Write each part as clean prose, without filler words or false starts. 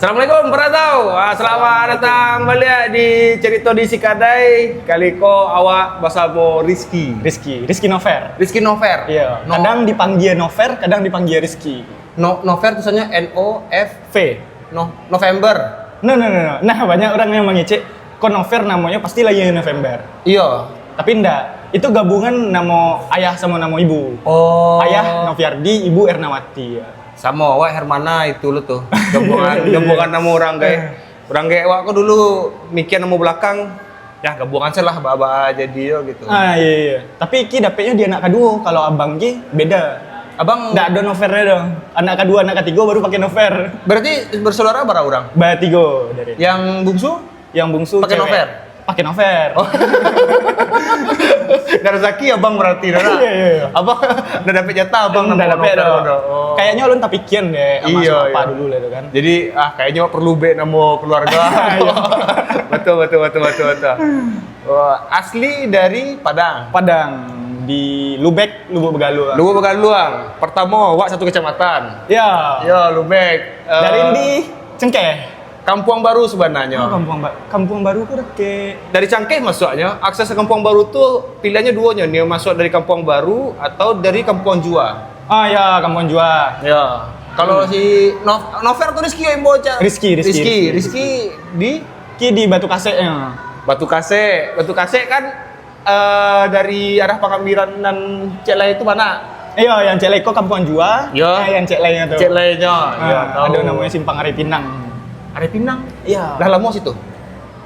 Assalamualaikum perantau. Selamat datang balik di cerita di Sikadai. Kali ko awak bersama Rizky Nover. Rizky Nover. Iya. Kadang dipanggil Nover, kadang dipanggil Rizky. Nover tulisannya NOV. November. No. Nah, banyak orang yang mengecek kok Nover namanya pasti lagi November. Iya. Tapi enggak. Itu gabungan nama ayah sama nama ibu. Oh. Ayah Noviardi, ibu Ernawati. Ya. Sama awak Hermana itu lo tuh. Gabungan nama orang kayak. Orang kayak awak kok dulu mikir nama belakang. Ya gabungan saya lah baba jadi yo gitu. Iya. Tapi Ki dapetnya dia anak kedua. Kalau abang Ki beda. Abang Nggak ada Novernya dong. Anak kedua, anak ketiga baru pakai Nover. berarti bersaudara berapa orang? Tiga dari. Yang bungsu Pakai cewek. Nover? Pakai Nover. Oh. Dari rezeki abang berarti dah. Iya. Abang udah dapet jatah abang Udah dapet dong. Oh. Kayaknya ulun tak pikiran deh sama Iya, apa iya. dulu lah itu kan. Jadi kayaknya perlu be nama keluarga. betul. Oh, asli dari Padang. Padang di Lubek, Lubuk Begaluan. Lubuk Begaluan. Pertama awak satu kecamatan. Ya. Ya, Lubek. Dari di Cengkeh. Kampung Baru sebenarnya. Kampung Baru kok deket. Dari Cangkeh masuknya, akses ke Kampung Baru tuh pilihannya duanya, nih masuk dari Kampung Baru atau dari Kampung Jua. Ya, Kampung Jua. Ya. Kalau si Nover tuh Rizky yang bocah. Rizky di di Batu Kaseknya. Batu Kase kan dari arah Pakambiran dan Celai itu mana? Iya, yang Celai kok Kampung Jua. Ya. Yang Celainya tuh. Celainya. Ya, tahu. Ada namanya Simpang Ari Pinang. Are Pinang. Iya. Dah lama situ.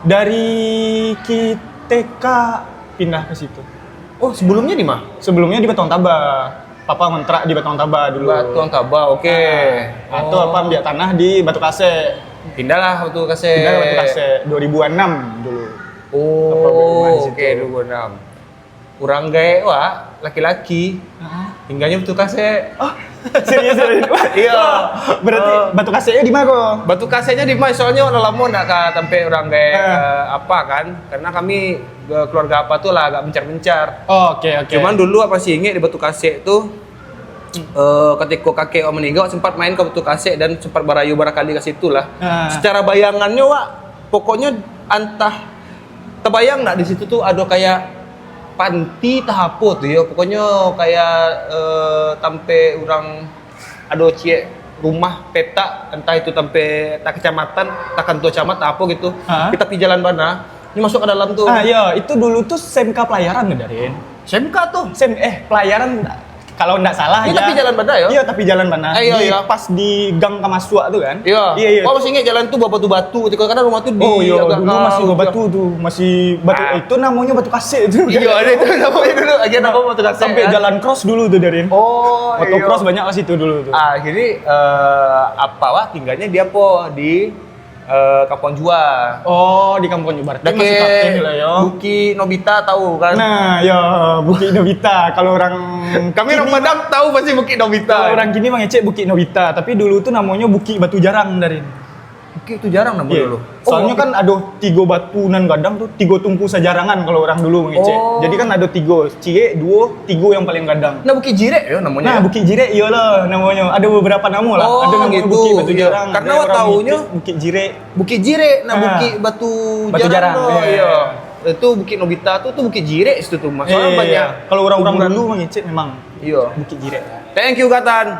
Dari KTK pindah ke situ. Oh, sebelumnya di mana? Sebelumnya di Batuang Taba. Papa ngontrak di Batuang Taba dulu. Batuang Taba, oke. Atau apa ambil tanah di Batu Kase. Pindahlah Batu Kase. Pindah ke Batu Kase 2006 dulu. Oh, oke 2006. Kurang gawe wah, laki-laki. Tinggalnya Batu Kase. Oh, serius. Iya. Berarti Batu Kasenya di mana kok? Batu Kasenya di mana? Soalnya udah lama nggak sampai orang kayak apa kan? Karena kami keluarga apa tuh lah agak mencar-mencar. Oke. Cuman dulu apa sih ingat di Batu Kase tuh ketika kakek om meninggal sempat main ke Batu Kase dan sempat barayu barakali ke situ lah. Secara bayangannya wak, pokoknya antah terbayang nggak di situ tuh ada kayak panti tahapo tuh ya, pokoknya kayak tampe orang ada cie rumah peta entah itu tampe tak kecamatan tak kantor camat apa gitu. Kita pergi jalan mana ini masuk ke dalam tuh. Iya, itu dulu tuh SMK pelayaran ngedarin. SMK tuh pelayaran kalau nggak salah ini ya. tapi jalan mana ya? Iya, tapi jalan mana? Iya. Pas di Gang Kamasua tuh kan? Iya. Oh, masih ingat jalan tuh batu-batu. Karena rumah tuh di agak dulu masih batu tuh, masih batu itu namanya Batu Kase itu. Iya, ada itu namanya dulu. Aja nama Batu Kase. Sampai jalan cross dulu tuh Darin. Oh, Batu cross banyak ke situ dulu tuh. Jadi tinggalnya dia di Kampung Jua. Oh, di Kampung Jua. Berarti masih kakek lah ya. Buki Nobita tahu kan? Nah, ya Buki Nobita. Kalau orang kami orang Padang tahu pasti Buki Nobita. Kalau orang kini mengecek Buki Nobita, tapi dulu tuh namanya Buki Batu Jarang Darin. Buki itu jarang namanya dulu. Soalnya kan ada 3 batu nan gadang tuh 3 tungku sejarangan kalau orang dulu mengecek. Jadi kan ada 3, cie, 2, 3 yang paling gadang. Nah, Buki Jire ya namanya. Nah, Buki Jire iyalah namanya. Ada beberapa nama lah. Ada nama gitu. Buki Batu Jarang. Karena orang taunya Buki Jire. Buki Jire, Buki Batu Jarang. Iya. Itu Bukit Nobita tuh Bukit Jire itu tuh Mas. Soalnya banyak. Kalau orang-orang dulu mengecek memang. Iya. Bukit Jire. Thank you Gatan.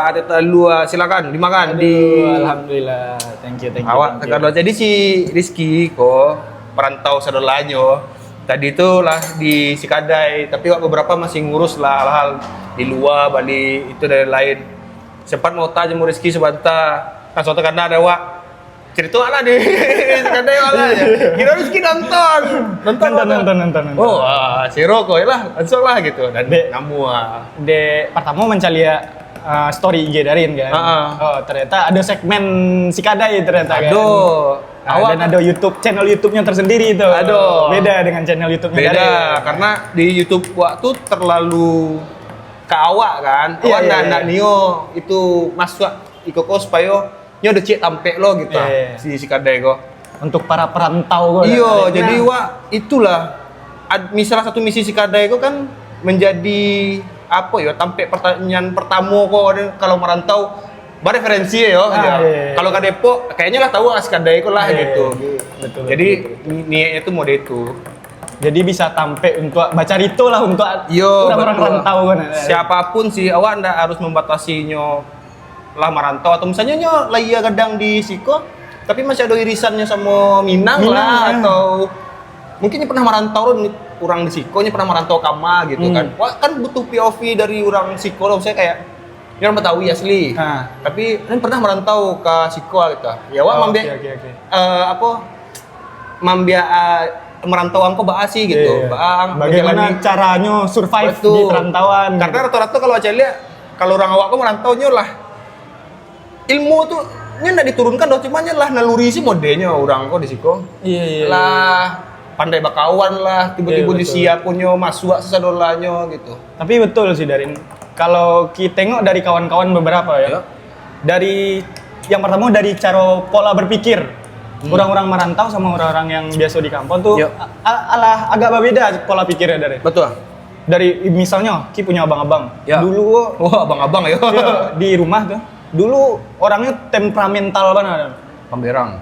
Ada terlalu silakan dimakan. Alhamdulillah. Thank you. Awak tekan. Jadi si Rizky kok perantau saudaranya. Tadi itu lah di Sikadai, tapi beberapa masih ngurus lah hal-hal di luar Bali itu dari lain. Sempat mau tanya sama Rizky sebentar. Kan suatu karena ada wak cerita lah di Sikadai wala ya. Kira Rizky nonton. Oh, siro kok lah, langsung lah gitu. Dan namu pertama mencari story IG Darin kan. Oh, ternyata ada segmen Sikadai ternyata kan. Dan ada channel YouTube-nya tersendiri itu. Beda dengan channel YouTube-nya Darin. Beda, karena di YouTube waktu terlalu ke awak kan. Awak nak nio itu masuk ikut supaya nyo udah cek tampek lo gitu. Si Sikadai kok. Untuk para perantau kok. Iya, jadi itulah misalnya satu misi Sikadai kok kan menjadi apa ya tampek pertanyaan pertama kok kalau merantau referensi yo. Iya. Kalau ke Depok kayaknya lah tahu Askadai itu lah gitu. Betul. Jadi niatnya itu mode itu. Jadi bisa tampe untuk baca rito lah untuk orang rantau kan. Siapapun sih awak ndak harus membatasinya lah merantau atau misalnya nyo lah iya kadang di Siko tapi masih ada irisannya sama Minang lah atau mungkin pernah merantau orang di Siko pernah merantau Kama gitu kan. Wah, kan butuh POV dari orang Siko loh, saya kayak ini orang Betawi asli. Tapi kan pernah merantau ke Siko gitu. Ya wah mambia merantau angko baasi gitu. Bagaimana caranya survive di perantauan. Karena rata-rata kalau aja lihat kalau orang awak merantau lah ilmu tuh ndak diturunkan doh cuman lah naluri sih modenya orang kok di Siko. Iya. Lah pandai bakawan lah tiba-tiba disiap punya masuk sesadolanya gitu. Tapi betul sih Darin. Kalau kita tengok dari kawan-kawan beberapa ya. Dari yang pertama dari cara pola berpikir. Orang-orang merantau sama orang-orang yang biasa di kampung tuh agak berbeda pola pikirnya dari. Betul. Dari misalnya Ki punya abang-abang. Dulu abang-abang ya. Di rumah tuh. Dulu orangnya temperamental banget.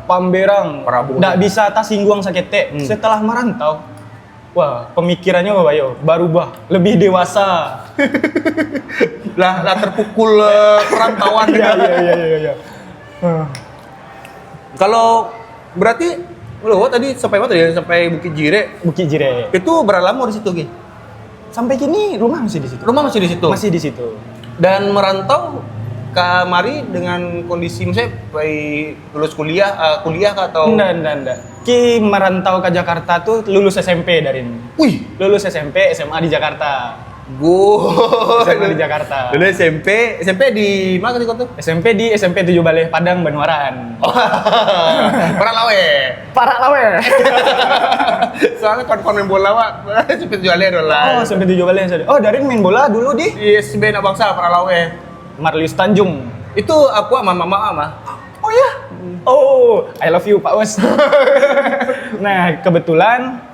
Pamberang. Nggak bisa tersinggung sakit. Setelah merantau, wah pemikirannya berubah, lebih dewasa. lah terpukul perantauan. Iya. Kalau berarti lo tadi sampai mana tadi? Sampai Bukit Jire. Itu berapa lama di situ, Ki? Sampai kini rumah masih di situ. Masih di situ. Dan merantau kemari dengan kondisi misalnya lulus kuliah kah atau enggak. Ki merantau ke Jakarta tuh lulus SMP Darin. Lulus SMP, SMA di Jakarta. SMA di Jakarta. Dulu SMP di mana tadi kau tuh? SMP di SMP 7 Baleh Padang Banuaran. Para lawe. Soalnya kon main bola wak, SMP 7 Baleh dulu lah. SMP 7 Baleh. Oh, Darin main bola dulu di SB Anak Bangsa Para Lawe. Marlius Tanjung. Itu aku sama mama. Oh ya? Oh, I love you Pak Us. Nah, kebetulan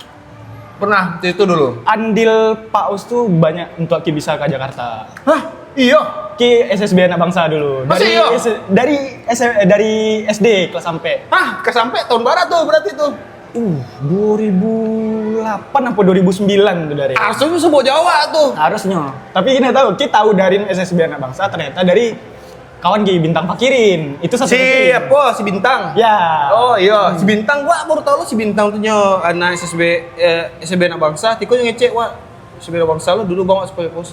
pernah itu dulu. Andil Pak Us tuh banyak untuk Ki bisa ke Jakarta. Hah? Iya. Ki SSB Anak Bangsa dulu. Dari SD kelas sampai. Kelas sampai tahun barat tuh berarti tuh. 2008 apa 2009 tuh dari. Harusnya sebuah Jawa tuh. Harusnya. Tapi kita tahu dari SSB Anak Bangsa ternyata dari kawan Ki Bintang Fakirin. Itu satu si Bintang. Ya. Oh iya, si Bintang gua baru tahu si Bintang tuh anak SSB Anak Bangsa, tiko yang ngecek SSB Anak Bangsa lo dulu banget supaya pos.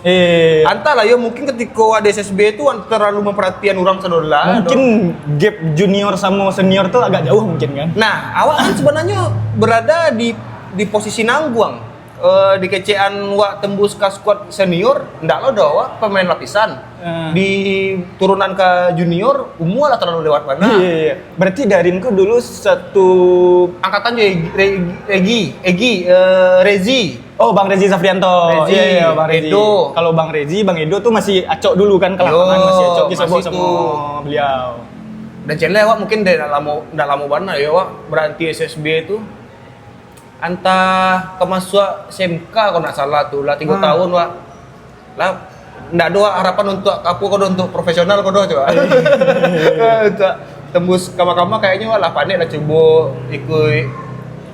Antara ya mungkin ketika ada SSB itu terlalu memperhatian orang sedola. Mungkin gap junior sama senior tuh agak jauh mungkin kan. Nah, awak kan sebenarnya berada di posisi nangguang. Di kecean wak tembus ke squad senior, ndak lo wak pemain lapisan. Di turunan ke junior, umur lah terlalu lewat mana. Iya. Berarti Darin kok dulu satu angkatan Rezi. Oh, Bang Rezi Safrianto. Iya, Bang Rezi. Edo. Kalau Bang Rezi, Bang Edo tuh masih acok dulu kan ke lapangan, masih acok kisah sama beliau. Dan channel wak mungkin ndak lama banget ya wak berhenti SSB itu. Antah kemasuk SMK kalau nggak salah tuh lah 3 tahun wak lah nggak ada harapan untuk aku untuk profesional coba untuk tembus kama kayaknya lah pandai lah coba ikut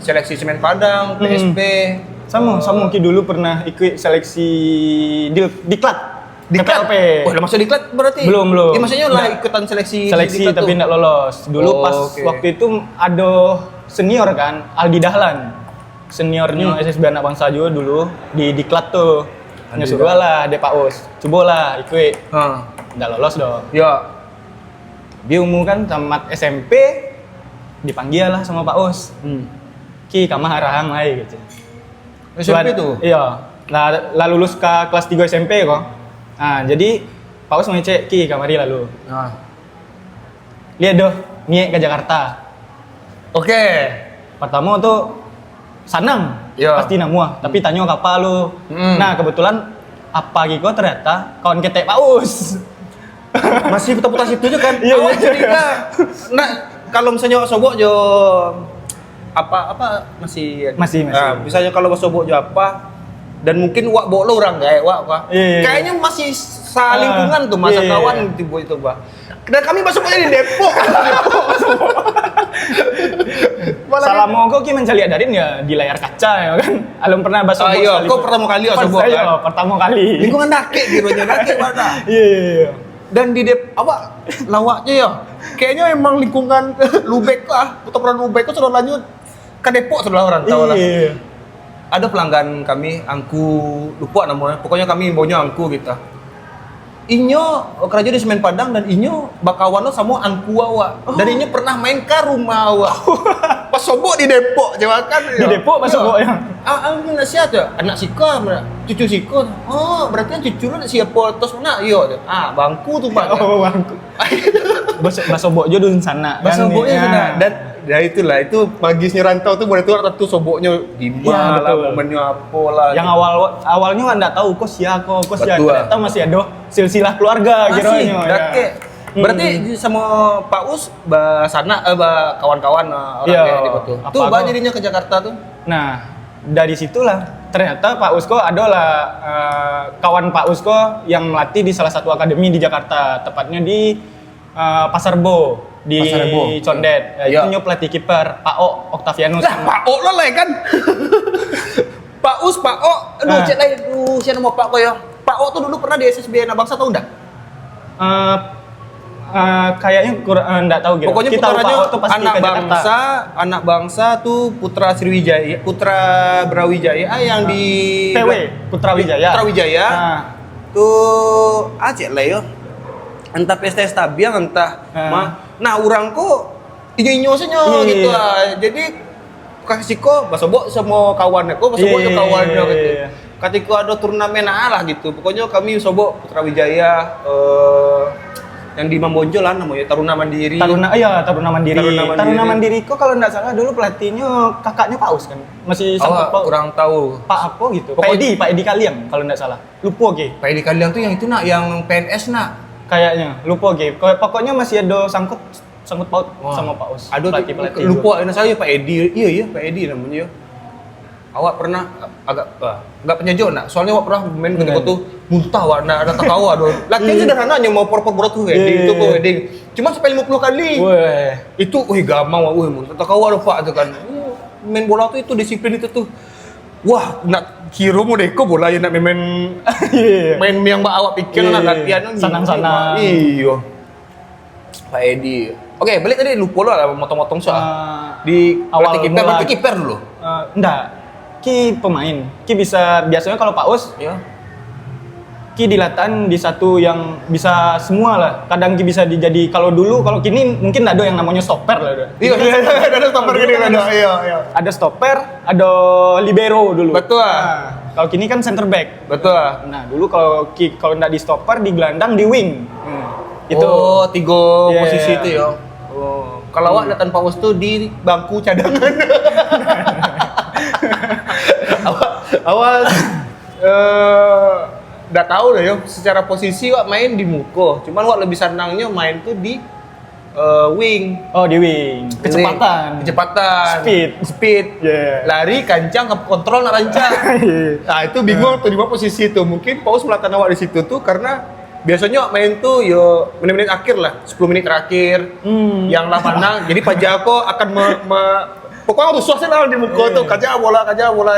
seleksi semen Padang PSP sama Ki dulu pernah ikut seleksi Diklat PPLP. Udah masuk Diklat berarti? Belum. Ya, maksudnya lah ikutan seleksi tapi nggak lolos. Dulu waktu itu ada senior kan Aldi Dahlan. Seniornya SSB Anak Bangsa juga dulu di Diklat tuh. Nyuruh lah Pak Us. Cobalah ikut. Nggak lolos dong. Ya. Dia umum kan tamat SMP dipanggil lah sama Pak Us. Ki kamu harahang lah gitu. SMP tuh? Iya. Lah lulus ke kelas 3 SMP kok. Nah, jadi Pak Us ngecek Ki kamari lalu. Lihat doh, niat ke Jakarta. Oke. Pertama tuh Sanang, pasti namua. Tapi tanya apa lu? Nah kebetulan apa Giko ternyata kawan ketek Paus. Masih putar-putar situ aja kan? Iya. Nah kalau misalnya sobok jo apa masih. Nah, misalnya kalau sobok jo apa dan mungkin wak bolo orang kayak wak. Kayaknya masih salingkungan tuh masa kawan tiba itu bah. Dan kami masuknya di Depok. Salah mau kau ki mencari darin ya di layar kaca ya kan. Alum pernah bahasa iya, kau pertama kali Asobo kan? Pertama kali. Lingkungan dake gitu nya, dake mana? Iya. Dan di awak lawaknya ya. Kayaknya emang lingkungan Lubek lah, pertempuran Lubek kok sudah lanjut ke Depok sudah orang tahu lah. Iya. Ada pelanggan kami, Angku, lupa namanya. Pokoknya kami maunya Angku gitu. Inyo kerja di Semen Padang dan Inyo bakawan sama Angku awak. Dan Inyo pernah main ke rumah awak. Pas Sobo di Depok, Jawa kan. Di Depok pas Sobo ya. Angku nasihat ya, anak Sika, cucu Sika. Oh, berarti kan cucu lu siapa terus mana? Iya, bangku tuh Pak. Oh, bangku. Bas Sobo aja dun sana. Bas Sobo sana. Dan ya itulah, itu magisnya rantau tuh boleh tuh tentu Soboknya gimana lah, momennya apa lah. Yang awalnya nggak tahu kos ya, ternyata masih ada silsilah keluarga gitu. Berarti sama Pak Us sana kawan-kawan orang kayak di Batu. Tuh jadinya ke Jakarta tuh. Nah, dari situlah ternyata Pak Usko adalah kawan Pak Usko yang melatih di salah satu akademi di Jakarta, tepatnya di Pasar Rebo di Condet. Itu nyo pelatih kiper Pak O Octavianus. Lah Pak O lo lah kan. Pak O, aduh cek lah, siapa nama Pak ko ya? Pak O tuh dulu pernah di SSB Anak Bangsa tahu enggak? Kayaknya enggak tahu gitu. Pokoknya kita putranya tuh pasti anak bangsa tuh Putra Sriwijaya, Putra Brawijaya yang di PW Putra Wijaya. Tuh cek lah yo. Entah PSTS Tabiang entah nah orang kok inyo gitu lah. Jadi kasih kok Basobok semua kawannya kok Basobok kawannya gitu. Ketika ada turnamen lah gitu. Pokoknya kami Sobok Putra Wijaya yang di Mambonjo lah namanya Taruna Mandiri. Taruna Mandiri kok kalau enggak salah dulu pelatihnya kakaknya Pak Us kan. Masih sama Pak. Kurang tahu. Pak apa gitu. Pak Edi Kaliang kalau enggak salah. Lupa ge. Pak Edi Kaliang tuh yang itu yang PNS kayaknya lupa ge. Pokoknya masih ada sangkut paut sama Pak Us. Ada pelatih. Lupa saya Pak Edi. Iya Pak Edi namanya. Awak pernah agak penyajo soalnya awak pernah main ketika tuh muntah awak ada tahu aduh. Latihan sederhana hanya mau berat tuh heading itu kok heading. Cuma sampai 50 kali. Itu gamau muntah tahu ada Pak tuh kan. Main bola tuh itu disiplin itu tuh. Wah, nak kira mau deko bola ya nak main yang awak pikir nak latihan senang-senang. Iya. Pak Edi. Oke, balik tadi lupa lo lah motong-motong soal di awal kiper berarti kiper dulu. Enggak. Ki pemain. Ki biasanya kalau Pak Us Ki dilatih di satu yang bisa semua lah. Kadang Ki bisa kalau kini mungkin ada yang namanya stopper lah. Iya, ada stopper gini ada. Iya. Ada stopper, ada libero dulu. Betul. Kalau kini kan center back. Betul. Nah, dulu kalau enggak di stopper, di gelandang, di wing. Itu 3 posisi itu ya. Kalau awak datang Pak Us tuh di bangku cadangan. Awal nggak tahu deh yo secara posisi wak main di muko, cuman wak lebih senangnya main tuh di wing. Di wing. Kecepatan, speed. Lari kancang kontrol nak rancang. Nah itu bingung tuh di mana posisi itu. Mungkin Paus melatih awak di situ tuh karena biasanya main tuh yo menit-menit akhir lah, 10 menit terakhir. Yang lapangan jadi Pak Jako akan pokoknya harus suasana lah di muka tuh kaja bola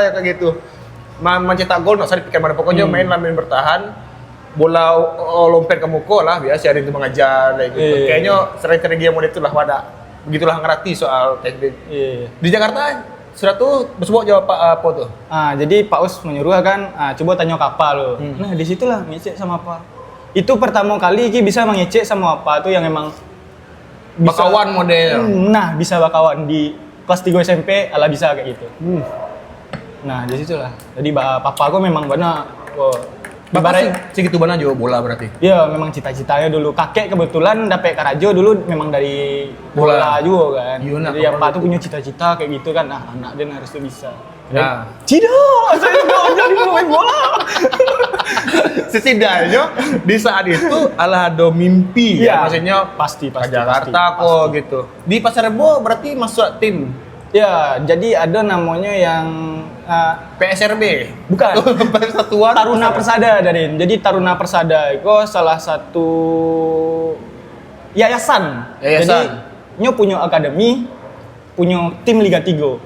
ya kayak gitu. Mencetak gol nggak usah dipikir mana, pokoknya main bertahan, bola lompat ke muka lah biasa hari itu mengajar kayak gitu. Kayaknya strategi yang model itu lah begitulah ngerti soal teknik. Di Jakarta sudah tuh besok jawab apa tuh? Jadi Pak Us menyuruh kan, coba tanya kapal lo. Nah disitulah ngecek sama apa. Itu pertama kali Ki bisa mengecek sama apa tuh yang emang bisa, bakawan model. Nah bisa bakawan di kelas 3 SMP ala bisa kayak gitu. Nah di situlah. Jadi papa aku memang benar. Bapak segitu benar juga bola berarti? Iya memang cita-citanya dulu. Kakek kebetulan dapet Karajo dulu memang dari bola juga kan. Jadi yang Pak tuh punya cita-cita kayak gitu kan. Anak dia harus tuh bisa. Nah, tidak, saya mau jadi pemain bola. Setidaknya di saat itu ada mimpi ya, maksudnya pasti Jakarta kok gitu. Di Pasar Rebo berarti masuk tim. Ya, jadi ada namanya yang PSRB. Bukan. Persatuan Taruna Persada Darin. Jadi Taruna Persada itu salah satu yayasan. Yayasan. Jadi nyo punya akademi, punya tim Liga 3.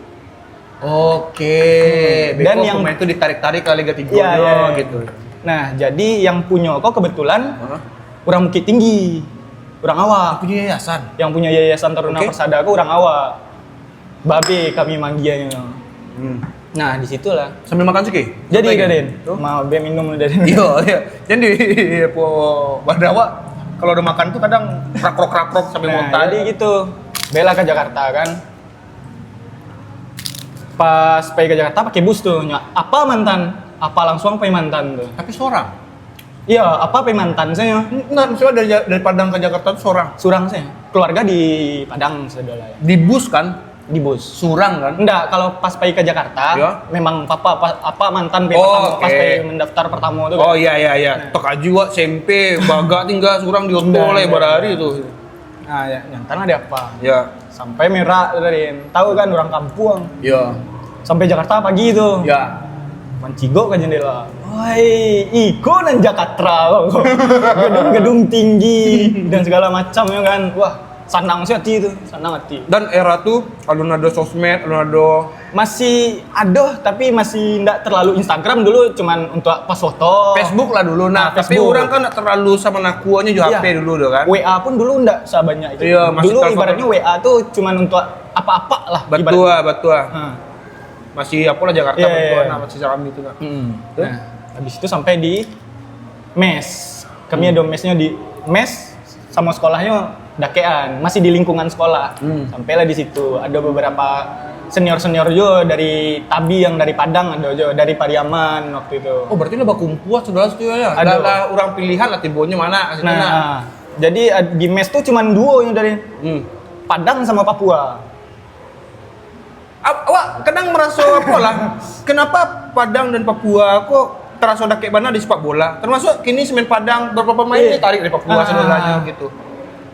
Oke. Dan Beko yang pemain itu ditarik-tarik ke Liga 3 Iya. gitu. Nah, jadi yang punya kok kebetulan orang Bukit Tinggi, orang awak. Punya yayasan. Yang punya yayasan Taruna Persada aku orang awak. Babe kami manggianya. Nah, disitulah. Sambil makan sih, Ki? Jadi Sampai, Daden, Tuh. mau be minum Daden. Iya. Jadi po Badawa kalau udah makan tuh kadang rakrok sambil Nah, muntah. jadi gitu. Bela ke Jakarta kan. Pas pergi ke Jakarta pakai bus tuh. Apa mantan? Apa langsung apa mantan tuh? Tapi seorang. Iya, apa mantan saya? Enggak, misalnya dari Padang ke Jakarta tuh seorang. Surang saya. Keluarga di Padang sedolah ya. Di bus kan? Di bus. Surang kan? Enggak, kalau pas pergi ke Jakarta, Ya. memang apa mantan Oh, pas oke. pergi mendaftar pertama tuh. Oh iya. Tok aja SMP, baga tinggal surang di hotel Nah, barari itu. Nah, ya, yang tanah ada apa? Ya. Sampai merah dari tahu kan orang kampung. Ya. Sampai Jakarta pagi itu. Ya. Mancigo ke jendela. Woi, iko nan Jakarta. Gedung-gedung tinggi dan segala macam ya kan. Wah, senang sih hati itu, senang hati. Dan era tuh kalau ada sosmed, kalau ada Masih ada tapi masih enggak terlalu Instagram dulu cuman untuk pas foto. Facebook lah dulu. Nah, tapi Facebook. orang kan nggak terlalu sama nakuanya juga Iya. HP dulu udah kan. WA pun dulu enggak sebanyak itu. Iya, masih dulu telepon. ibaratnya WA tuh cuman untuk apa-apa lah. Betul. Nah. Masih apa lah Jakarta Iya, betul, iya. nah masih sama itu kan. Terus? Nah, habis itu sampai di mes. Kami ada mesnya di mes sama sekolahnya dakean, masih di lingkungan sekolah. Sampailah di situ. Ada beberapa senior-senior juga dari Tabi yang dari Padang, ada juga dari Pariaman waktu itu. Oh, berarti lo bakumpuas saudara itu ya. Ada. Ada orang pilihan lah tibonya mana aslinya. Nah, jadi di mes tuh cuman duo yang dari Padang sama Papua. Awak kadang merasa apa lah? Kenapa Padang dan Papua kok terasa udah kayak mana di sepak bola? Termasuk kini Semen Padang beberapa pemain Iya. ditarik dari Papua saudaranya gitu.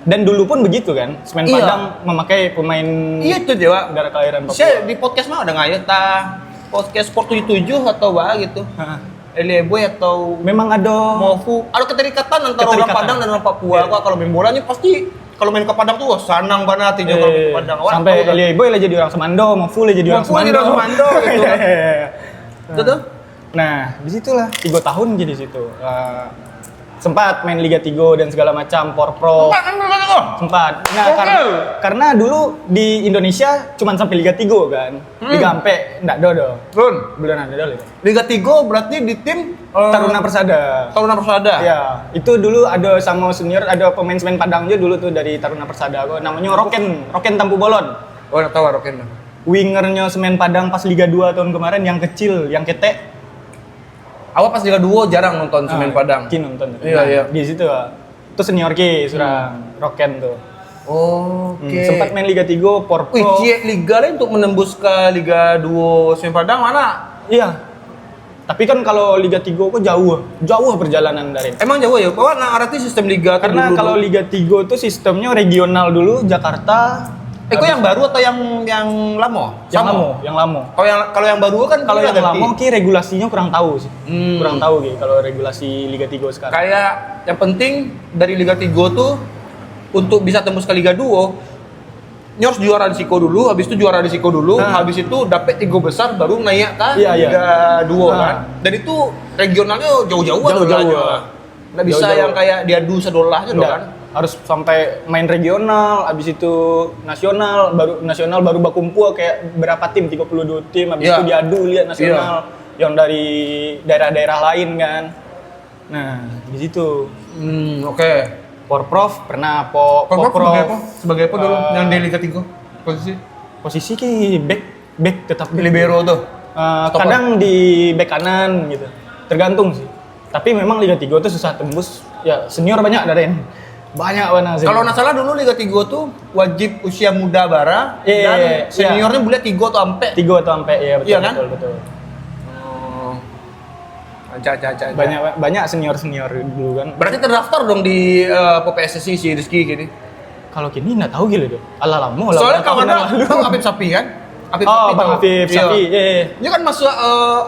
Dan dulu pun begitu kan, Semen Iya. Padang memakai pemain Iya itu Jawa. darah kelahiran Papua. Saya di podcast mah ada ngayet podcast Sport 77 atau apa gitu. Eleboy atau Memang ada Mofu. Ada keterikatan antara orang Padang dan orang Papua. Iya. Gua kalau main bolanya pasti kalau main ke Padang tuh wah, sanang banget aja kalau main ke Padang. Wah, sampai tahu kan? Elie Boy lah jadi orang Semando, Mofu lah jadi orang Mofu jadi Semando. orang Semando gitu kan. Itu tuh. Nah, disitulah 3 tahun jadi situ. Sempat main Liga 3 dan segala macam, Porpro. Sempat. Nah, karena dulu di Indonesia cuma sampai Liga 3 kan. Liga sampai enggak ada. Belum ada dulu. Liga 3 berarti di tim Taruna Persada. Taruna Persada. Ya, itu dulu ada sama senior, ada pemain Semen Padang juga dulu tuh dari Taruna Persada. Namanya Roken Tampu Bolon. Oh, enggak tahu Roken. Wingernya Semen Padang pas Liga 2 tahun kemarin yang kecil, yang ketek. Awak pas Liga 2 jarang nonton Semen Padang. Ki nonton. Iya, iya. Di situ itu senior Ki Surang, Roken tuh. Oke. Sempat main Liga 3, Porpro. Wih, liga lain untuk menembus ke Liga 2 Semen Padang mana? Iya. Tapi kan kalau Liga 3 kok jauh perjalanan dari. Emang jauh ya? Awak nggak ngerti sistem liga tuh Karena dulu. kalau Liga 3 tuh sistemnya regional dulu, Jakarta. kok yang baru atau yang lama? Yang lama. Kalau yang baru kan Kalau yang ngerti. lama Ki regulasinya kurang tahu sih. Kurang tahu Ki kalau regulasi Liga 3 sekarang. Kayak yang penting dari Liga 3 tuh untuk bisa tembus ke Liga 2 ini harus juara di Siko dulu, habis itu juara di Siko dulu, habis itu dapet 3 besar baru naik ke Liga 2 kan. Dan itu regionalnya jauh-jauh. Nggak bisa yang kayak diadu sedolah aja kan. Harus sampai main regional, habis itu nasional baru bakumpul kayak berapa tim, 32 tim, habis itu diadu lihat nasional yang dari daerah-daerah lain kan. Nah, di situ. Oke. Porprov pernah Porprov sebagai apa dulu yang di Liga 3 posisi? Posisi Ki back tetap back. Libero tuh. Kadang di back kanan gitu. Tergantung sih. Tapi memang Liga 3 tuh susah tembus. Ya, senior banyak dari banyak banget. Kalau nggak salah dulu Liga 3 tuh wajib usia muda bara dan seniornya boleh 3 atau sampai. 3 atau sampai ya betul, iya, kan? betul. Banyak senior dulu kan. Berarti terdaftar dong di PSSI si Rizky gini. Kalau kini nggak tahu gitu deh. Ala lama. Soalnya kawan Habib Sapi kan. Bang Afif Safi. Iya. Dia kan masuk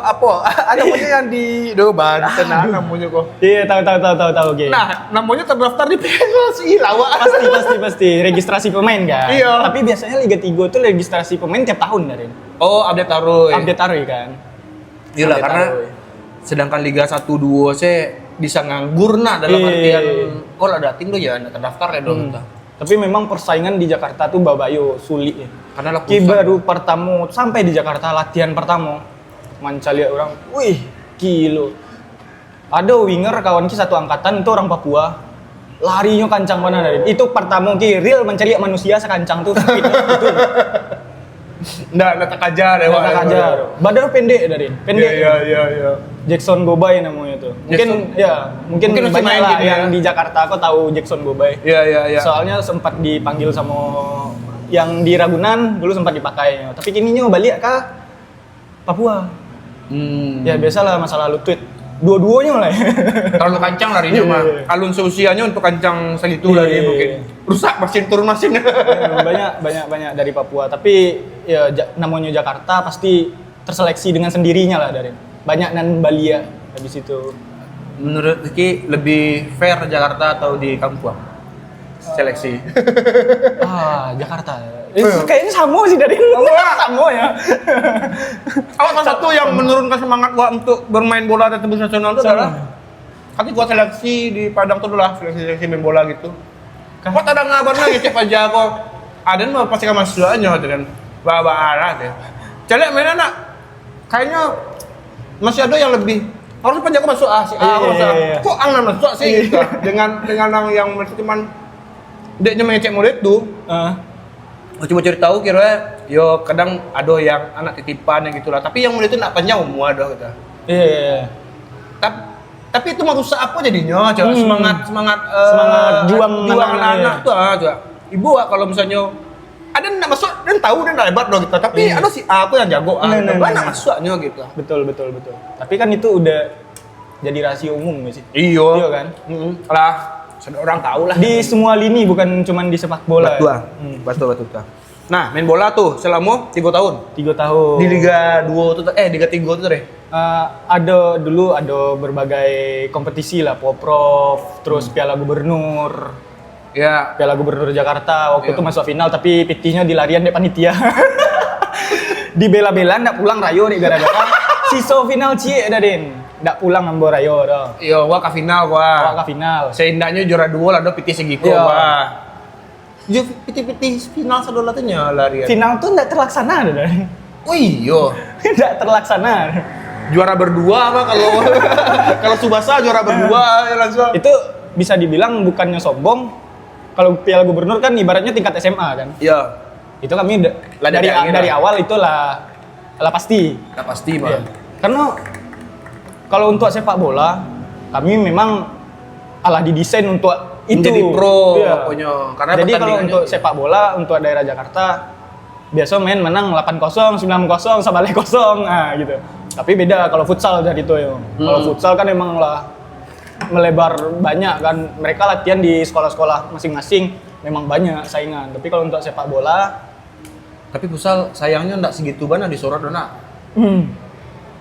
apa? Ada namanya yang di Banten namanya kok. Iya, tahu oke. Nah, namanya terdaftar di PSSI lawak. Pasti registrasi pemain kan. Iya. Tapi biasanya Liga 3 itu registrasi pemain tiap tahun dari. Oh, update taruh. Kan. Iya lah, karena sedangkan Liga 1 2 saya bisa nganggur dalam artian kalau ada tim tuh ya enggak terdaftar ya dong. Tapi memang persaingan di Jakarta tuh babayo sulit ya. Karena baru pertama sampai di Jakarta latihan pertama. Manca lihat orang, wih, kilo. Ada winger kawan ki satu angkatan itu orang Papua. Larinya kancang mana dari. Itu pertama ki real mencari manusia sekancang tuh. Nggak tak ajar ya. Tak ajar. Badan pendek dari. Iya. Jackson Gobay namanya tuh. Mungkin banyak lah yang di Jakarta aku tahu Jackson Gobay. Iya. Soalnya sempat dipanggil sama yang di Ragunan dulu sempat dipakai. Tapi kininya balik ke Papua. Ya biasalah masa lalu tweet. Dua-duanya lah. Terlalu kancang larinya mah. Alun seusianya untuk kancang segitu lari mungkin. Rusak turun mesin. banyak dari Papua. Tapi ya namanya Jakarta pasti terseleksi dengan sendirinya lah dari. Banyak nan Balia habis itu. Menurut Ki lebih fair Jakarta atau di Kampung? Seleksi. Jakarta. Kayaknya sama sih dari sama ya. Salah satu yang menurunkan semangat gua untuk bermain bola dan tembus nasional itu adalah ketika gua seleksi di Padang tuh dulu lah, seleksi main bola gitu. Kok ada ngabarnya ngecek aja kok. Ada mah pasti kan mahasiswanya gitu kan. Bawa arah deh. Celek main anak. Kayaknya masih ada yang lebih harusnya penjaga masuk A sih. Kok angin masuk sih gitu. Dengan yang cuman deknya mengecek murid tuh. Coba cari tahu kira yo kadang ada yang anak titipan yang gitulah. Tapi yang murid itu nak panjang semua ada gitu. Iya. Tapi itu mau rusak apa jadinya? Coba semangat juang anak-anak tuh coba. Ibu kalau misalnya ada nak masuk dan tahu dan hebat loh gitu. Tapi ada si aku yang jago nak masuknya gitu. Betul. Tapi kan itu udah jadi rahasia umum nggak sih? Iya kan? Lah, sudah orang tahu lah. Di semua lini bukan cuma di sepak bola. Betul. Nah, main bola tuh selama 3 tahun. 3 tahun. Di Liga 2 tuh Liga 3 tuh deh. Ada berbagai kompetisi lah, Poprov, terus Piala Gubernur. Ya, Piala Gubernur Jakarta waktu itu masuk final tapi PT-nya dilarian deh panitia. Dibela-bela ndak pulang rayo nih gara-gara siso final cie Dadin. Ndak pulang ambo rayo dah. Iya, gua ke final Ke final. Seindahnya juara 2 lah do PT segitu gua. Yo PT final sadola teh larian. Final tuh ndak terlaksana Dadin. Oh iya. Ndak terlaksana. Juara berdua apa kalau Tsubasa juara berdua ya langsung. Itu bisa dibilang bukannya sombong. Kalau Piala Gubernur kan ibaratnya tingkat SMA kan. Iya. Itu kami dari awal itulah pasti. Lah pasti mah. Iya. Karena kalau untuk sepak bola kami memang didesain untuk itu. Jadi pro pokoknya. Karena jadi kalau untuk sepak bola untuk daerah Jakarta biasa main menang 8-0, 9-0, sabale kosong gitu. Tapi beda kalau futsal dari itu ya. Kalau futsal kan emang lah melebar banyak kan, mereka latihan di sekolah-sekolah masing-masing memang banyak saingan. Tapi kalau untuk sepak bola, tapi futsal sayangnya enggak segitu banyak disorot dona.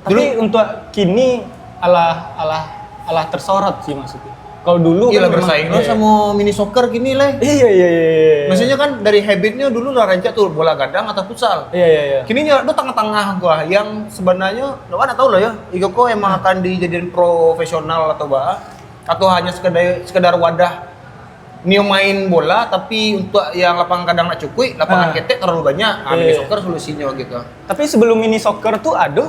Tapi untuk kini alah tersorot sih maksudnya. Kalau dulu kan bersaing sama mini soccer gini leh. Iya. Maksudnya kan dari habitnya dulu lah rancak tuh bola gadang atau futsal. Iya. Kini tuh tengah-tengah gua yang sebenarnya lo kan tahu lah ya, Igoko emang akan dijadiin profesional atau hanya sekedar wadah Nio main bola tapi untuk yang lapangan kadang nak cukup, lapangan ketek terlalu banyak. Mini soccer solusinya gitu. Tapi sebelum mini soccer tuh ada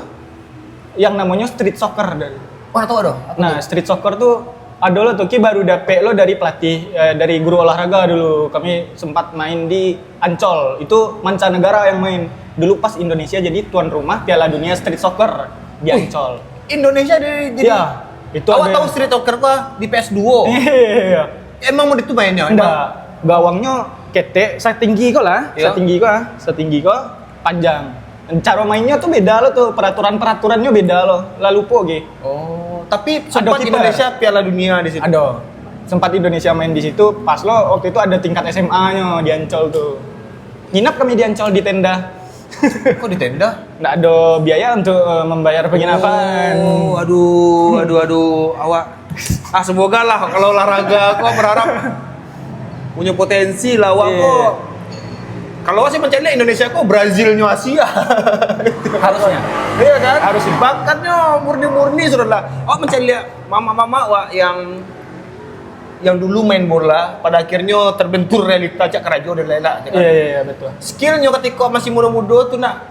yang namanya street soccer dari. Wah, tahu ada. Nah, street soccer tuh ada tuh baru dapet lo dari pelatih dari guru olahraga dulu. Kami sempat main di Ancol. Itu mancanegara yang main. Dulu pas Indonesia jadi tuan rumah Piala Dunia Street Soccer di Ancol. Indonesia jadi ya, itu awak tahu street soccer apa di PS2. Iya. Emang mau itu mainnya? Enggak. Gawangnya ketek setinggi kok lah. Setinggi kok panjang. Cara mainnya tuh beda loh tuh, peraturannya beda loh. Lalu gitu. Oh, tapi sempat Indonesia Piala Dunia di situ. Ada. Sempat Indonesia main di situ. Pas lo waktu itu ada tingkat SMA-nya di Ancol tuh. Nginap kami di Ancol di tenda. Kok di tenda? Nggak ada biaya untuk membayar penginapan. Oh, aduh, awak. Semoga lah kalau olahraga aku berharap punya potensi lah awak kok. Kalau sih mencari Indonesia kok Brazilnya Asia. Harusnya. Iya kan? Harusnya. Bakatnya murni-murni saudara. Awak mencari mama-mama awak yang dulu main bola, pada akhirnya terbentur realita cak kerajo dan lain-lain. Iya, betul. Skillnya ketika masih muda-muda tuh nak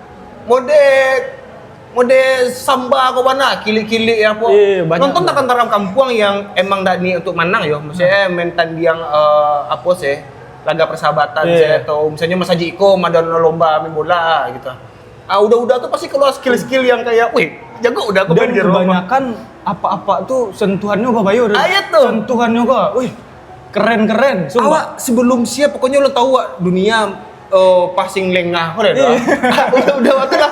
mode samba kau mana kili-kili apa. Nonton tak antara kampung yang emang dak ni untuk menang yo. Maksudnya main tanding apa sih? Laga persahabatan saya atau misalnya Mas Haji Iko ada lomba main bola gitu. Udah tuh pasti keluar skill-skill yang kayak, wih, jago udah aku main di rumah. Kebanyakan apa-apa tuh sentuhannya kok Bayu. Tuh. Sentuhannya kok, wih, keren. Awak sebelum siap pokoknya lo tahu dunia passing lengah kok udah waktu lah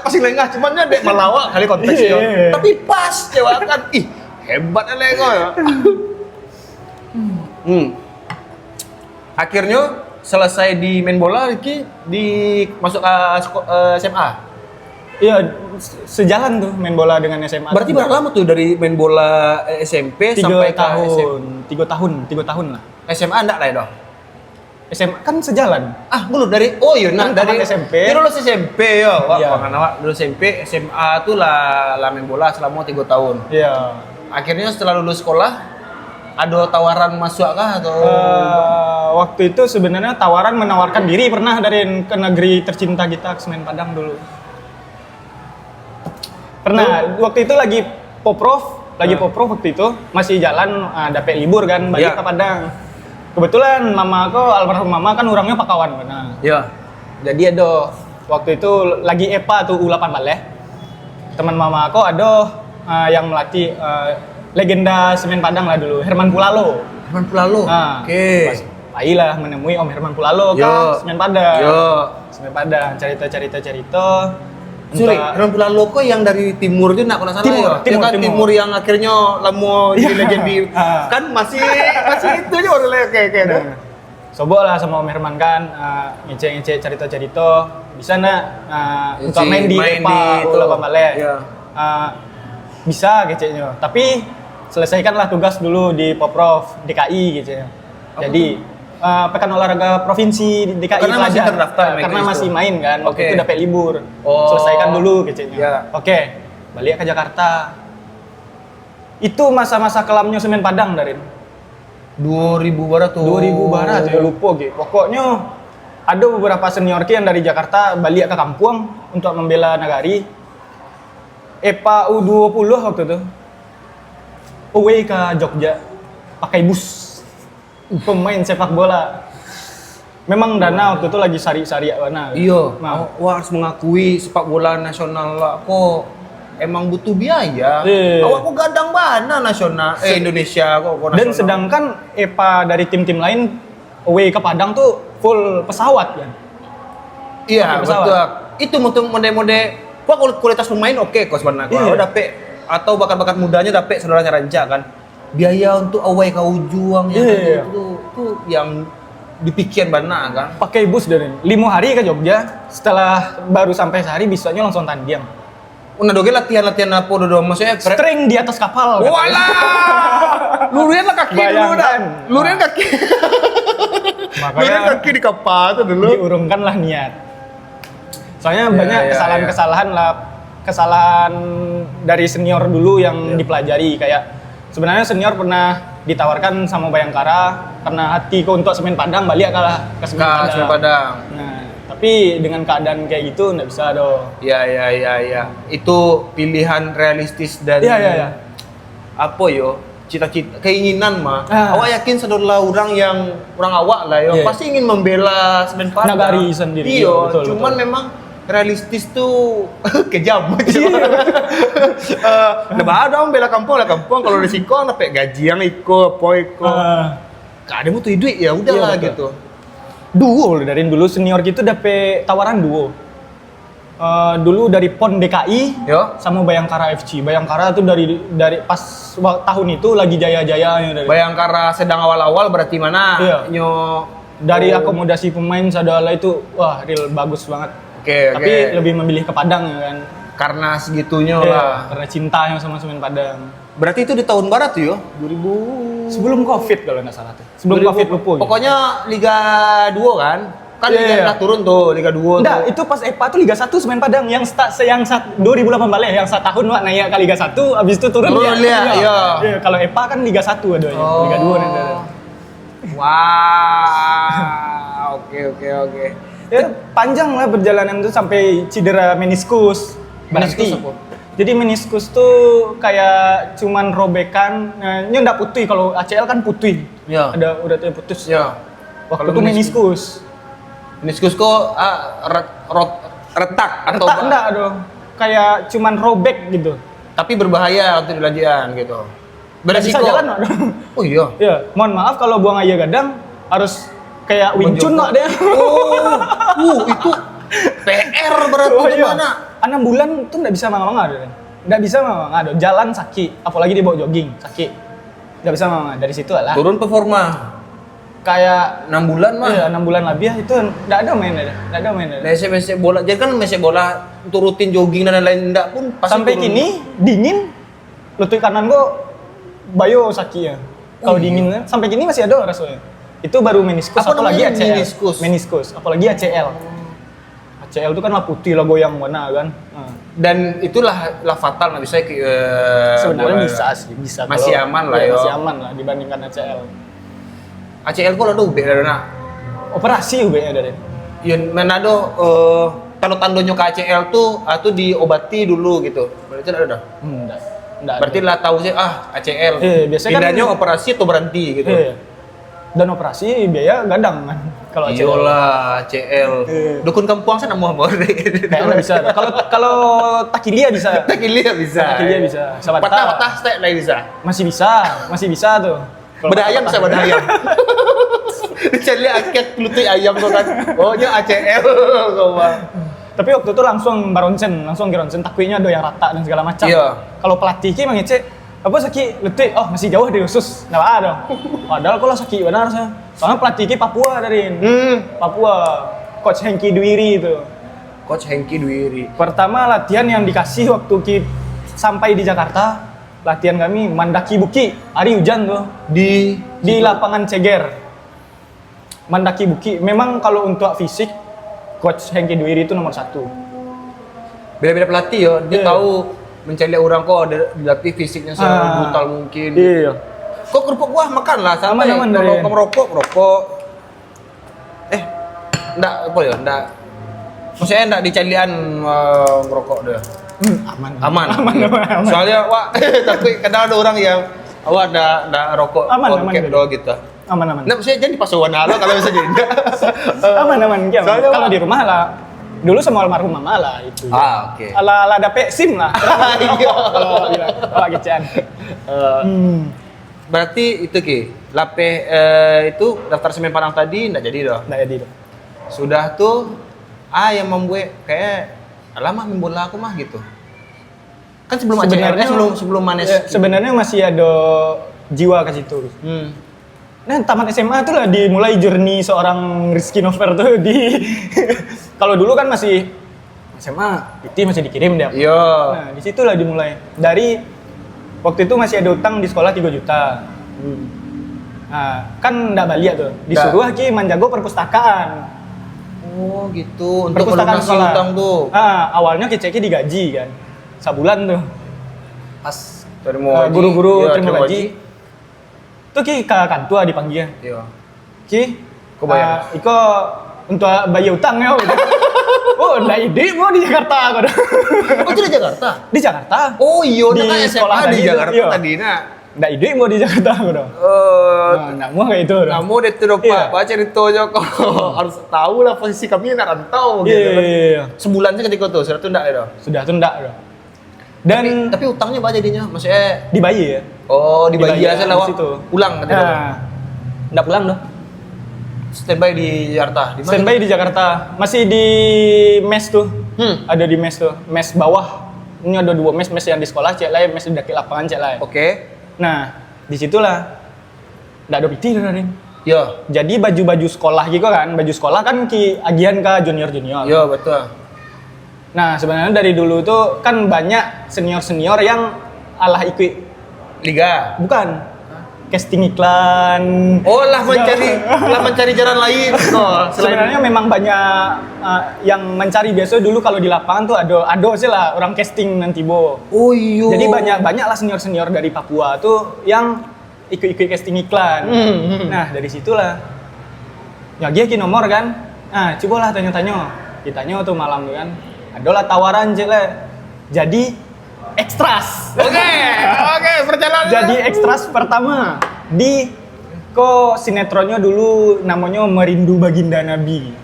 passing lengah cuman dek melawak kali konteksnya. Tapi pas cewek kan, hebat lengah ya. Akhirnya selesai di main bola, Ricky masuk ke SMA. Iya, sejalan tuh main bola dengan SMA. Berarti berapa lama tuh dari main bola SMP sampai ke SMA? 3 tahun lah. SMA enggak lah ya dong? SMA kan sejalan. Belum dari dari SMP. Dia lulus SMP ya. Iya. Lulus SMP, SMA tuh lah main bola selama 3 tahun. Iya. Akhirnya setelah lulus sekolah ada tawaran masuk kah atau waktu itu sebenarnya tawaran menawarkan diri pernah dari ke negeri tercinta kita, Semen Padang dulu. Pernah, waktu itu lagi poprov waktu itu masih jalan, dapet libur kan balik ke Padang. Kebetulan almarhum mama kan orangnya Pakawan benar. Iya. Jadi ada waktu itu lagi EPA tuh U18 Baleh. Teman mama aku ada yang melatih legenda Semen Padang lah dulu, Herman Pulalo. Oke. Baiklah menemui Om Herman Pulalo ke Semen Padang. Semen Padang, cerita. Sorry, Herman Pulalo kok yang dari timur itu nak salah ya? Timur yang akhirnya lama jadi legendi. Kan masih itu aja orang kayak. Coba lah sama Om Herman kan, ngecek cerita. Bisa nak untuk main di EPA U18 Baleh. Bisa keceknya. Tapi selesaikanlah tugas dulu di Poprov DKI gitu ya. Jadi pekan olahraga provinsi DKI karena masih terdaftar karena masih main kan. Waktu itu dapat libur. Selesaikan dulu keceknya. Yeah. Balik ke Jakarta. Itu masa-masa kelamnya Semen Padang Darin. 2000 barat tuh. 2000 barat ya lupa gitu. Pokoknya ada beberapa senior yang dari Jakarta balik ke kampung untuk membela negari. EPA U20 waktu itu away ke Jogja pakai bus pemain sepak bola. Memang dana waktu itu lagi sari-sari mana. Iya. Wah harus mengakui sepak bola nasional lah kok emang butuh biaya. Awak kok gadang mana nasional Indonesia kok nasional. Dan sedangkan EPA dari tim-tim lain away ke Padang tuh full pesawat kan. Iya betul. Itu mode-mode kualitas pemain oke kok sebenarnya. Kalau dapet atau bakat-bakat mudanya dapet saudaranya Ranca kan. Biaya untuk away ke Ujuang itu yang dipikir benar kan. Pakai bus dari 5 hari ke Jogja, setelah baru sampai sehari bisanya langsung tanding. Doge latihan apa dodo maksudnya string di atas kapal. Walah. Lurian lah kaki dulu dah. Lurian kaki. Lurian kaki di kapal tuh dulu. Diurungkanlah niat. Soalnya banyak kesalahan dari senior dulu yang dipelajari kayak sebenarnya senior pernah ditawarkan sama Bayangkara karena hatiku untuk Semen Padang balik kalah ke Semen Padang. Nah, tapi dengan keadaan kayak gitu nggak bisa dong. Iya. Itu pilihan realistis dan apa yo? Cita-cita, keinginan mah. Awak yakin saudara orang awak lah yo pasti ingin membela Semen Padang. Nagari sendiri. Iya, cuman memang realistis tuh kejam. Nah, dong bela kampung kalau risiko dapat gaji yang iko. Kadang butuh duit ya udahlah gitu. Duo dari dulu senior gitu dapat tawaran duo. Dulu dari PON DKI sama Bayangkara FC. Bayangkara tuh dari pas tahun itu lagi jaya-jayanya. Bayangkara sedang awal-awal berarti mana? Dari akomodasi pemain sadala itu wah real bagus banget. Oke. Tapi lebih memilih ke Padang ya kan. Karena segitunya Iya, lah. karena cinta yang sama semen Padang. Berarti itu di tahun barat tuh yo, 2000 Sebelum Covid kalau nggak salah tuh. Sebelum 2000 Covid lupa. Gitu. Pokoknya Liga 2 kan? Kan Iya, Liga iya. udah turun tuh, Liga 2 Enggak, tuh. itu pas EPA tuh Liga 1 semen Padang yang 2018 balik yang setahun Wak naik ke Liga 1 habis itu turun Turun dia, iya. Iya, kalau EPA kan Liga 1 ada ya. Liga 2 nanti ada. Wah, oke. Ya, panjang lah perjalanan itu sampai cedera meniskus. Meniskus Berarti. apa? Jadi meniskus tuh kayak cuman robekan, nya enggak putih kalau ACL kan putih. Ya. Ada uratnya putus. Ya. Waktu Kalau itu meniskus. Meniskus kok retak atau Retak enggak dong. Kayak cuman robek gitu. tapi berbahaya untuk dilanjutkan gitu. Nggak bisa Beresiko. jalan Wak. Oh iya. Ya, mohon maaf kalau buang air gadang harus kayak Wing Chun Wak, deh. Itu PR berarti gimana? 6 bulan tuh nggak bisa manga-manga deh. Nggak bisa manga-manga deh. Jalan sakit, apalagi dibawa jogging sakit. Nggak bisa manga. Dari situ lah. Turun performa. Kayak 6 bulan mah. iya, 6 bulan lebih itu nggak ada main deh. Nggak ada main deh. Mesek bola. Jadi kan mesek bola untuk rutin jogging dan lain-lain enggak pun pasti Sampai turun. kini dingin lutut kanan gua bayo sakit ya. Kalau dingin sampai kini masih ada rasanya. Itu baru meniskus Apa apalagi namanya ACL. meniskus? Apalagi ACL. ACL itu kan lah putih lah goyang mana kan. Dan itulah fatal nggak bisa Sebenarnya bola. bisa sih, bisa. Masih Kalau- aman lah, iya, yo. Masih aman lah dibandingkan ACL. ACL kok ada ubek dari nak. Operasi UB-nya dari. Yun Manado tanda-tandanya ke ACL tuh atau diobati dulu gitu. Berarti ada. Enggak. Berarti lah tahu sih ACL. Biasanya Pindahnya kan- operasi atau berhenti gitu. Dan operasi biaya gadang kan kalau ACL. Iyalah ACL. Dukun Kampuang sana mau Kayaknya nggak bisa. Kalau Takilia bisa. Takilia bisa. Takilia bisa. Sabata. Patah stek lah bisa. Masih bisa tuh. Kalau Beda ayam bisa patah- beda ayam. Cari akek lutut ayam tuh kan. Oh, nya ACL kau mah. Tapi waktu itu langsung ke ronsen takwinya ada yang rata dan segala macam. Iya. Kalau pelatih ki mengecek apa sakit lutut, oh masih jauh dari usus, nggak ada. Padahal kalau sakit benar saya. Soalnya pelatih ki Papua dari Papua, Coach Hengki Dwiri itu. Coach Hengki Dwiri. Pertama latihan yang dikasih waktu ki sampai di Jakarta, latihan kami mendaki bukit, hari hujan tuh Di lapangan Ceger. Mendaki bukit. Memang kalau untuk fisik, Coach Hengki Dwiri itu nomor 1. beda-beda pelatih ya, dia Iya. tahu mencari orang kok ada dilatih fisiknya brutal mungkin. Iya. Kok kerupuk buah makan lah santai. Aman, Kalau dari- kamu merokok. Enggak apa ya, enggak. Maksudnya enggak di calian merokok deh. Aman. Soalnya wah tapi kadang ada orang yang awak ada rokok Aman, on cap dari. doang gitu. Aman. Nah, maksudnya jangan di pasukan halo kalau misalnya jadi. Aman. Soalnya Kalau apa? di rumah lah, dulu sama almarhum mama lah itu. Oke. Ala dapet SIM lah. Iya. Kalau kecian. Berarti itu Ki, Lape itu daftar semen Padang tadi enggak jadi doh. Nggak jadi dong. Sudah tuh yang membuat kayak lama main bola aku mah gitu. Kan sebelum Sebenarnya- ACL, sebelum Manes. Sebenarnya masih ada jiwa ke situ. Nah, taman SMA tuh lah dimulai journey seorang Rizky Nover tuh di kalau dulu kan masih SMA, itu masih dikirim dia. Iya. Nah, di situlah dimulai. Dari waktu itu masih ada utang di sekolah 3 juta. Nah, kan enggak balik tuh. Disuruh Ki menjago perpustakaan. Oh gitu. Untuk Perpustakaan melunasi sekolah. utang tuh. Awalnya Ki digaji kan. Sebulan tuh. Pas Terima gaji. guru-guru Iya, terima gaji. Tuh Ki ke kantua dipanggil. Iya. Ki, Kau bayar? Iko untuk bayar utang ya. Oh, ndak ide mau di Jakarta aku. Oh, itu di Jakarta? Di Jakarta. Oh iya, Di nah kan sekolah SMA di tadi itu, Jakarta iya. tadi nah. Ndak ide mau di Jakarta aku dong. Nah, mau kayak itu. dong. Kamu deh tuh Pak, Iya. baca ceritanya kok harus tahu lah posisi kami nak rantau gitu kan. Iya. Sebulan sih ketika itu, sudah tuh enggak ya dong? Sudah tuh ndak dong. Dan Tapi utangnya apa jadinya? Maksudnya dibayar ya. oh dibagi Dibayar aja di lewat situ. pulang ketika itu. Nah, ndak pulang dong. Standby di Jakarta. Di mana? Standby di Jakarta. Masih di mes tuh. Ada di mes tuh. Mes bawah. Ini ada 2 mes yang di sekolah, cek lain, mes di daki lapangan, cek lain. Oke. Nah, disitulah nggak ada PT dari. Ya. Jadi baju-baju sekolah gitu kan, baju sekolah kan ki agian ke junior. Ya betul. Nah, sebenarnya dari dulu tuh kan banyak senior-senior yang alah ikut liga. bukan casting iklan. Oh, lah mencari jalan lain. Oh, Sebenarnya memang banyak yang mencari. Biasa dulu kalau di lapangan tuh ada sih lah orang casting nanti Bo. Oh iya. Jadi banyak lah senior-senior dari Papua tuh yang ikut casting iklan. Nah, dari situlah ya dia nomor kan. Nah, cobalah tanya-tanya. Ditanya tuh malam tuh kan. Adalah tawaran jadi ekstras. Oke, perjalanan. Jadi ekstras pertama di sinetronnya dulu namanya Merindu Baginda Nabi.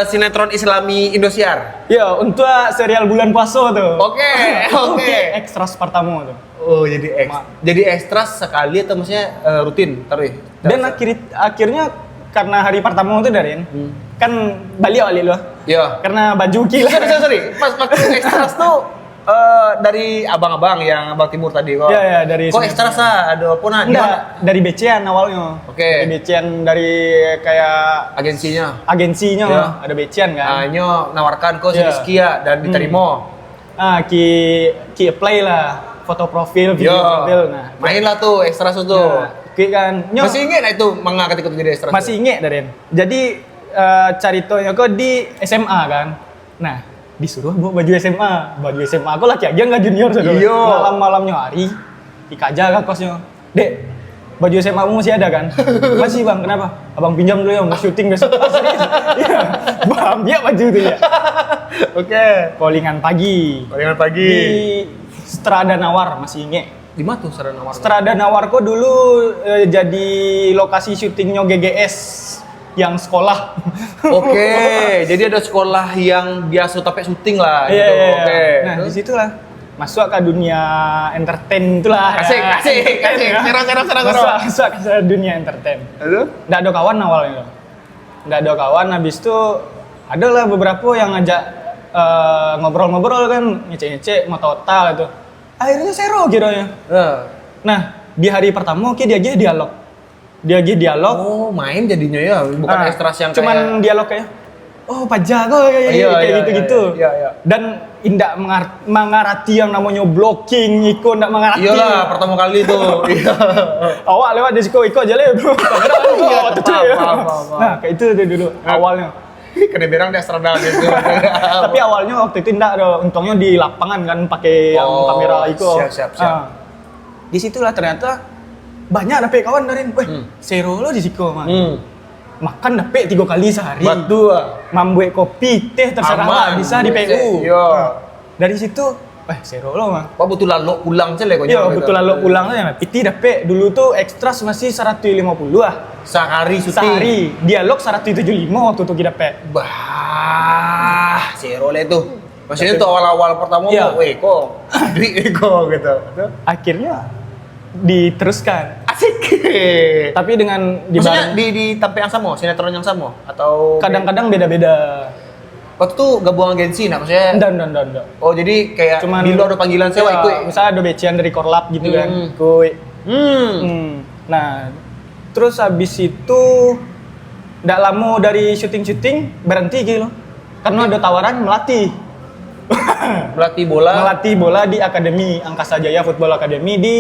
Sinetron Islami Indosiar. Ya, untuk serial bulan puasa tuh. Oke. Ekstras pertama tuh. Oh, jadi ekstras sekali atau maksudnya rutin taruh. Dan akhirnya karena hari pertama itu Darin, kan balik loh. Iya. Karena baju gila. Sorry. Pas waktu ekstras tuh dari abang-abang yang Abang Timur tadi kok. Iya, dari kok ekstras ada apa nah? Enggak, dari BCN awalnya. Oke. Dari BCN dari kayak agensinya Iya. ada BCN kan. Hanya nawarkan kok Iya. sekian dan diterima. Ki apply lah foto profil, video profil. Nah, mainlah tuh ekstras tuh. Kan. Masih ingat lah itu manga ketika itu jadi ekstras. Masih ingat Darin. Jadi caritonya kok di SMA kan. Nah, disuruh bawa baju SMA. Baju SMA aku laki aja nggak junior saudara. Iya. Malam-malamnya hari dikaja ke kosnya. Dek, baju SMA mu masih ada kan? Masih Bang, kenapa? Abang pinjam dulu ya, mau syuting besok. Iya, Bang, dia baju tuh ya. Oke. Callingan pagi. Di Strada Nawar, masih inget. Di mana tuh Strada Nawar? Strada Nawar kok dulu jadi lokasi syutingnya GGS yang sekolah. Oke, jadi ada sekolah yang biasa tapi syuting lah. Iya, gitu. iya. Oke. Nah, di situlah masuk ke dunia entertain itulah. Asik. Masuk ke dunia entertain. Aduh. Nggak ada kawan awalnya. Nggak ada kawan, habis itu adalah beberapa yang ngajak ngobrol-ngobrol kan, ngecek-ngecek mau total itu. Akhirnya seru kiranya. Nah, di hari pertama dia aja dialog. Oh, main jadinya ya, bukan ekstras yang cuman dialog kayak pajak kok kayak gitu-gitu. Iya. Dan indak mengarati yang namanya blocking, Iko ndak mengarati. Iyalah, pertama kali tuh. Iya. Awak lewat di Iko aja le. Nah, kayak itu dulu awalnya. Kena berang di Strada gitu. Tapi awalnya waktu itu enggak ada, untungnya di lapangan kan pakai yang kamera Iko. Siap. Di situlah ternyata banyak dapet kawan Darin. Seru lo di Siko mah. Makan dapet 3 kali sehari. Batu. Membuat kopi, teh terserah lah, bisa di PU. Iya. Dari situ, seru lo mah. Wah, butuh lalu pulang cele kok. Iya, betul lalu pulang aja. Piti dapet dulu tuh ekstras masih 150 lah. Sehari syuting. Sehari. Dialog 175 waktu tuh kita dapet. Bah, seru lah itu. Maksudnya tuh awal-awal pertama Iya. kok duit kok gitu. Akhirnya diteruskan. Asik. Tapi dengan Maksudnya di tempat yang sama, sinetron yang sama atau kadang-kadang beda-beda. waktu itu gabung agensi nah maksudnya. Enggak. Oh, jadi kayak Cuman di luar ada panggilan sewa ikut. Misalnya ada becian dari Korlap gitu kan. Ikut. Nah, terus habis itu nggak lama dari syuting berhenti gitu loh. Karena ada tawaran melatih Melatih bola di Akademi Angkasa Jaya Football Academy di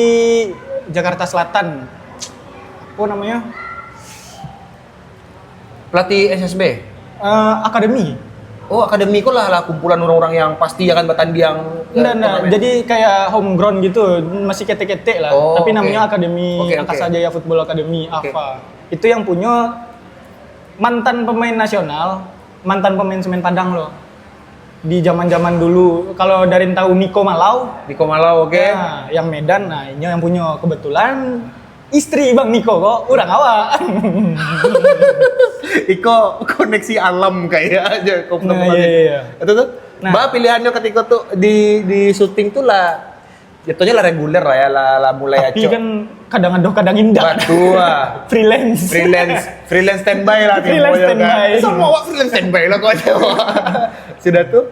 Jakarta Selatan. Apa namanya? Pelatih SSB. Akademi. Oh, akademi kok lah kumpulan orang-orang yang pasti akan bertanding. Enggak. Jadi kayak homegrown gitu, masih ketek-ketek lah. Oh, tapi oke. namanya Akademi Oke. Angkasa Jaya Football Academy, Oke. AFA. Itu yang punya mantan pemain nasional, mantan pemain Semen Padang loh. Di zaman-zaman dulu, kalau Darin tahu Niko Malau, Di Komalau, oke. nah, yang Medan, nah ini yang punya kebetulan istri Bang Niko kok, urang awak. Iko koneksi alam kayak aja kok Nah, iya. Itu tuh. Nah. Bah pilihannya ketika tuh di syuting tuh lah jatuhnya lah reguler lah ya lah mulai Tapi aco. kan kadang ada kadang indah. Batu freelance standby lah Freelance standby. Semua awak freelance standby lah kok aja. Sudah tuh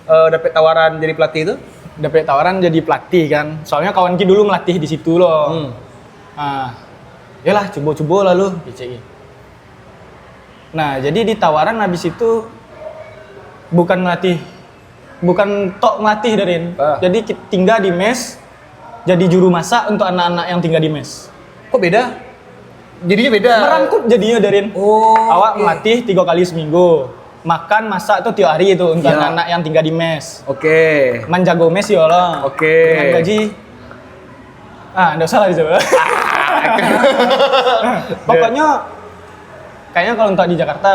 dapat tawaran jadi pelatih itu? Dapat tawaran jadi pelatih kan. Soalnya kawan ki dulu melatih di situ loh. Nah, yalah coba-coba lalu dicek. Nah, jadi di tawaran habis itu Bukan melatih. Bukan tok melatih Darin. Jadi tinggal di mes, jadi juru masak untuk anak-anak yang tinggal di mes. Kok beda? Jadinya beda. Merangkup jadinya Darin. Awak melatih 3 kali seminggu. Makan, masak tuh tiap hari itu untuk anak-anak yang tinggal di mes. Menjago mes ya lah. Dengan gaji enggak usah lah dicoba. Pokoknya kayaknya kalau untuk di Jakarta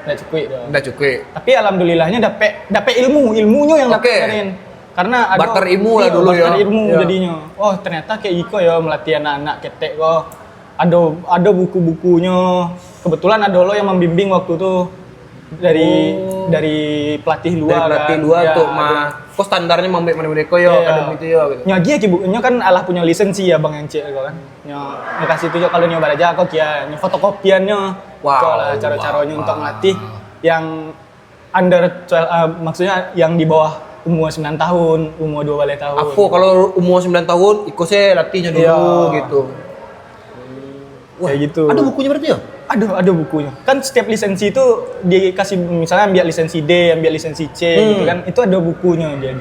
enggak cukup. Tapi alhamdulillahnya dapat ilmunya yang dapetin. Karena ada barter ilmu lah dulu ya. Barter ilmu jadinya. Oh, ternyata kayak gitu ya melatih anak-anak ketek kok. Ada buku-bukunya. Kebetulan ada lo yang membimbing waktu itu dari pelatih luar. Dari pelatih luar tuh kok standarnya membek mereka yo akademi itu yo gitu. Nya dia bukunya kan alah punya lisensi ya Bang Ence kan. Nya kasih tuh kalau nyoba aja kok kia fotokopiannya. Lah cara-caranya untuk melatih yang under 12 maksudnya yang di bawah umur 9 tahun, umur 12 tahun. Aku kalau umur 9 tahun ikut saya latihnya dulu gitu. Kayak gitu. Ada bukunya berarti ya? Ada bukunya. Kan setiap lisensi itu dikasih misalnya ambil lisensi D, ambil lisensi C gitu kan. Itu ada bukunya dia.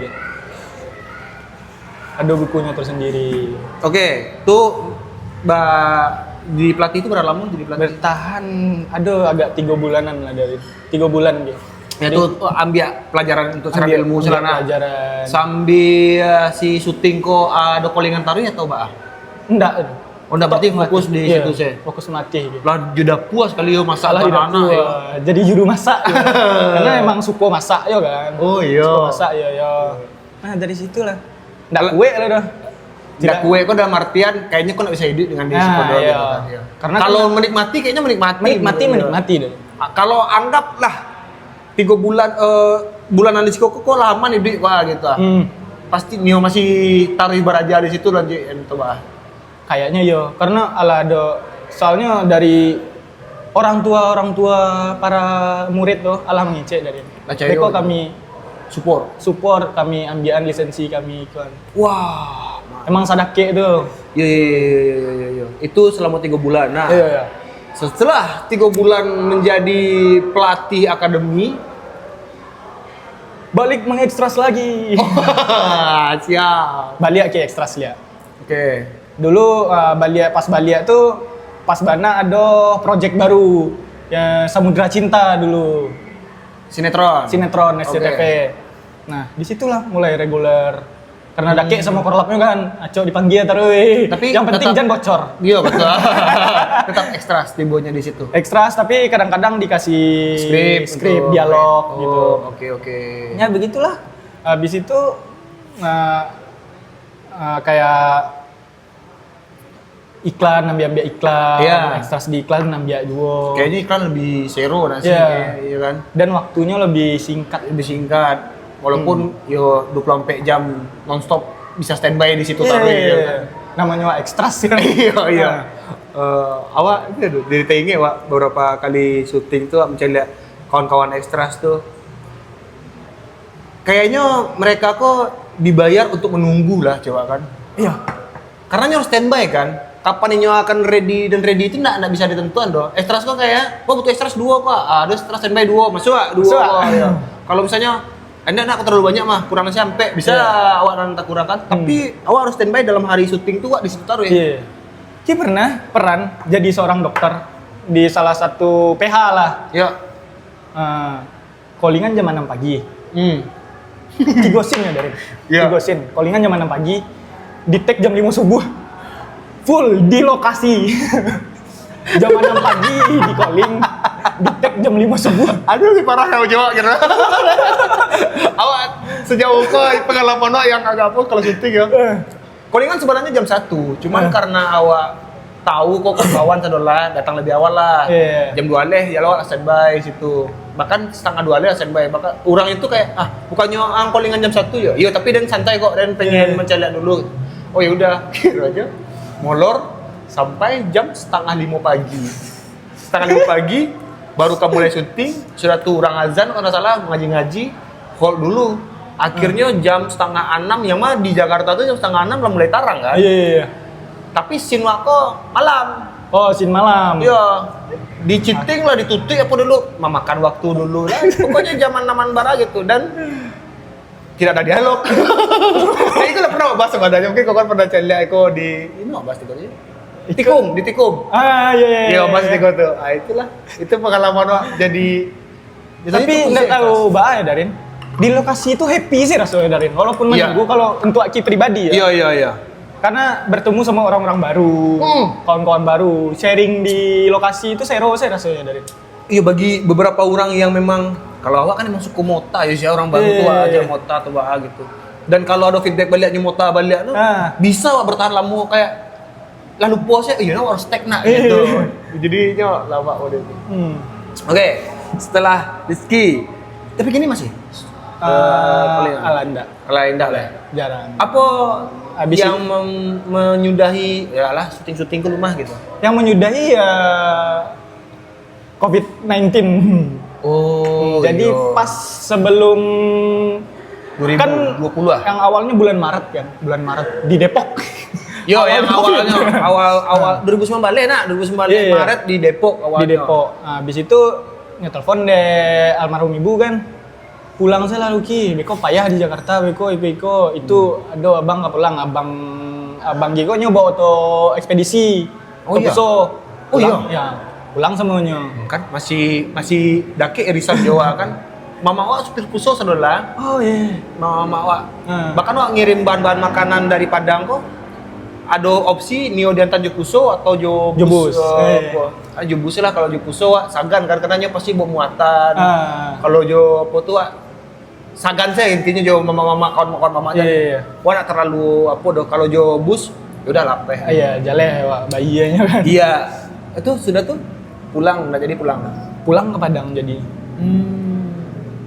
Ada bukunya tersendiri. Oke, tuh di pelatih itu berapa lama jadi pelatih? Bertahan ada agak 3 bulanan lah dari 3 bulan dia. Ya tuh ambil pelajaran untuk serap ilmu selana. Pelajaran. Sambil si syuting kok ada callingan taruh atau bah? Enggak. Berarti fokus di situ sih. Fokus melatih gitu. Lah juda puas kali yo masak anak ya. Jadi juru masak ya. Karena emang suka masak yo kan. Oh iya. Suka masak yo. Nah dari situ lah. Ndak kue lah dah. Tidak kue kok dalam artian kayaknya kok nggak bisa hidup dengan dia gitu kan. Karena kalau menikmati kayaknya menikmati deh. Kalau anggaplah 3 bulan bulanan di situ kok lama nih Dik wah gitu. Pasti Nio masih taruh baraja di situ lanjut itu bah. Kayaknya yo, karena ada soalnya dari orang tua para murid tuh alah mengecek dari. Beko kami support kami ambilan lisensi kami kan. Wah, emang sadake tuh. Iya. Itu selama 3 bulan. Nah, iya. Setelah 3 bulan menjadi pelatih akademi, balik mengekstras lagi. Siap. Balik ke ekstras lihat. Oke. Dulu pas balik tuh pas Bana ada project baru ya Samudra Cinta dulu. Sinetron SCTV. Nah, disitulah mulai reguler. Karena dake sama korlapnya kan, acok dipanggil terus. Tapi yang penting jangan bocor. Iya betul. Tetap ekstras tibonya di situ. Ekstras tapi kadang-kadang dikasih skrip dialog gitu. Oke. Ya begitulah. Habis itu kayak iklan, ambil iklan, ekstras di iklan ambil juga. Kayaknya iklan lebih seru nasi, iya kan? Dan waktunya lebih singkat. Walaupun yo 24 jam nonstop bisa standby di situ taruh gitu kan. Namanya ekstras ya. Iya. Awak itu dari TNG Wak beberapa kali syuting tuh mencari kawan-kawan ekstras tuh. Kayaknya mereka kok dibayar untuk menunggu lah coba kan. Iya. Karena harus standby kan. Kapan ini akan ready itu enggak bisa ditentukan doh. Ekstras kok kayak, butuh ekstras 2 kok. Ada ekstras standby 2, masuk 2. Ya. Kalau misalnya enggak terlalu banyak mah, kurang sampai bisa awak nanti kurangkan. Tapi awak harus standby dalam hari syuting tuh di situ taruh ya. Iya. Ki pernah peran jadi seorang dokter di salah satu PH lah. Iya. Callingan jam 6 pagi. Tigosin ya dari. Tigosin. Callingan jam 6 pagi. Di tag jam 5 subuh. Full di lokasi. Jam 6 pagi di calling, di tag jam 5 subuh. Aduh, parah ya Jawa kira. Awak sejauh kok pengalaman yang agak apa kalau syuting ya. Callingan sebenarnya jam 1, cuman karena awak tahu kok kawan sadola datang lebih awal lah. Jam 2 leh ya awak standby situ. Bahkan setengah 2 leh standby. Bahkan orang itu kayak bukannya callingan jam 1 ya. Iya, tapi dan santai kok dan pengen mencari dulu. Oh ya udah, kira aja. Molor sampai jam 4:30 pagi. 4:30 pagi baru kamu mulai syuting, sudah tuh orang azan kalau nggak salah ngaji-ngaji, hold dulu. Akhirnya jam 5:30 yang mah di Jakarta tuh jam 5:30 udah mulai tarang kan. Iya. Tapi scene wako malam. Oh, scene malam. Iya. Diciting lah, ditutup apa dulu, memakan waktu dulu lah. Pokoknya zaman naman bara gitu dan tidak ada dialog. Nah, itu lah pernah bahas sebenarnya. Mungkin kau kan pernah lihat aku di ini bahas di Tikum, di Tikum. Iya. Iya, bahas di tuh. Ah, itulah. Itu pengalaman Wak jadi tapi enggak tahu ya Darin. Di lokasi itu happy sih rasanya Darin. Walaupun menunggu kalau untuk Aki pribadi ya. Iya. Karena bertemu sama orang-orang baru, kawan-kawan baru, sharing di lokasi itu seru sih rasanya Darin. Iya, bagi beberapa orang yang memang kalau awak kan emang suku mota ya sih, orang baru tua aja mota atau apa gitu. Dan kalau ada feedback baliknya mota balik tuh bisa wak bertahan lama kayak lalu puasnya harus stek nak gitu. Jadinya lama udah itu. Oke, setelah Rizky. Tapi gini masih Alanda lah ya. jarang. Apa Habis yang menyudahi ya lah syuting ke rumah gitu? Yang menyudahi ya COVID-19. Oh, jadi pas sebelum 2020 kan lah. Yang awalnya bulan Maret di Depok. Yang awal 2019 nak, 2019 Maret di Depok awalnya. Di Depok. Nah, habis itu ngetelepon deh almarhum ibu kan. Pulang saya lalu Ki, beko payah di Jakarta, beko itu ada abang nggak pulang, abang Giko nyoba auto ekspedisi. Puso. Ya, pulang semuanya. Kan masih dake irisan Jawa kan. Mama wak supir Puso saudara. Oh iya. Mama wak. Bahkan wak ngirim bahan-bahan makanan dari Padang kok. Ada opsi Nio dan Tanjung Puso atau Jobus. Jobus lah kalau Puso wak sagan kan katanya pasti bawa muatan. Kalau apa tuh wak sagan saya intinya mama kawan mamanya. Iya. Wah nak terlalu kalau bus ya udah lapeh. Iya, jale wak bayinya kan. Iya. Itu sudah tuh pulang Pulang ke Padang jadi.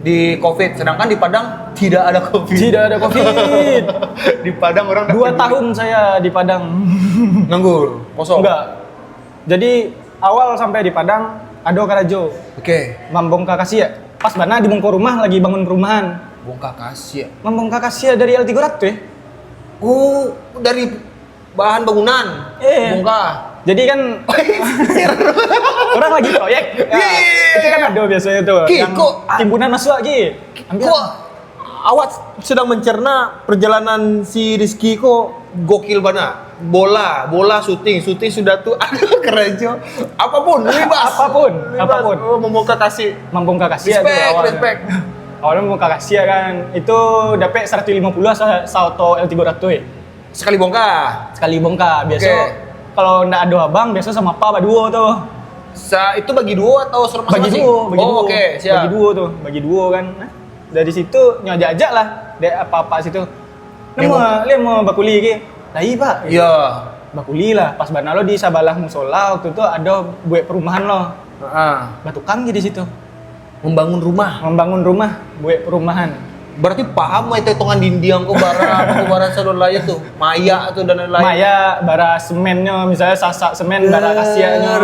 Di Covid, sedangkan di Padang tidak ada Covid. Di Padang orang 2 tahun saya di Padang. Nganggur, kosong. Enggak. Jadi awal sampai di Padang ada Karajo. Oke. Mambongka Kasia. Pas bana di bongkar rumah lagi bangun perumahan. Bongkar Kasia. Mambongka Kasia dari L300 ya. Oh, dari bahan bangunan. Bongkar. Jadi kan orang lagi proyek. Itu kan ada biasanya tuh. Timbunan masuk lagi. Kok awak sedang mencerna perjalanan si Rizky kok gokil banget. Bola syuting sudah tuh ada Karajo. Apapun, bebas. Apapun. Membongkar kasih. Respect. Awalnya mau Kasia kan. Itu dapat 150 salto L300 ya. Sekali bongkar. Biasa. Kalau nggak ada abang, biasa sama apa duo tuh. Itu bagi duo atau masing-masing? Bagi duo. Oke, siap. Bagi duo kan. Nah, dari situ nyajak lah. Dek apa-apa situ. Lihat mau bakuli ki. Lah iya Pak. Iya. Bakuli lah. Pas banalo di Sabalah Musola waktu itu ada buat perumahan loh. Batukang di situ. Membangun rumah, buat perumahan. Berarti paham itu hitungan dindiang kok bara sadolaya tuh. Maya tuh dan lain-lain. Maya, bara semennya misalnya sasak semen, bara kasianya.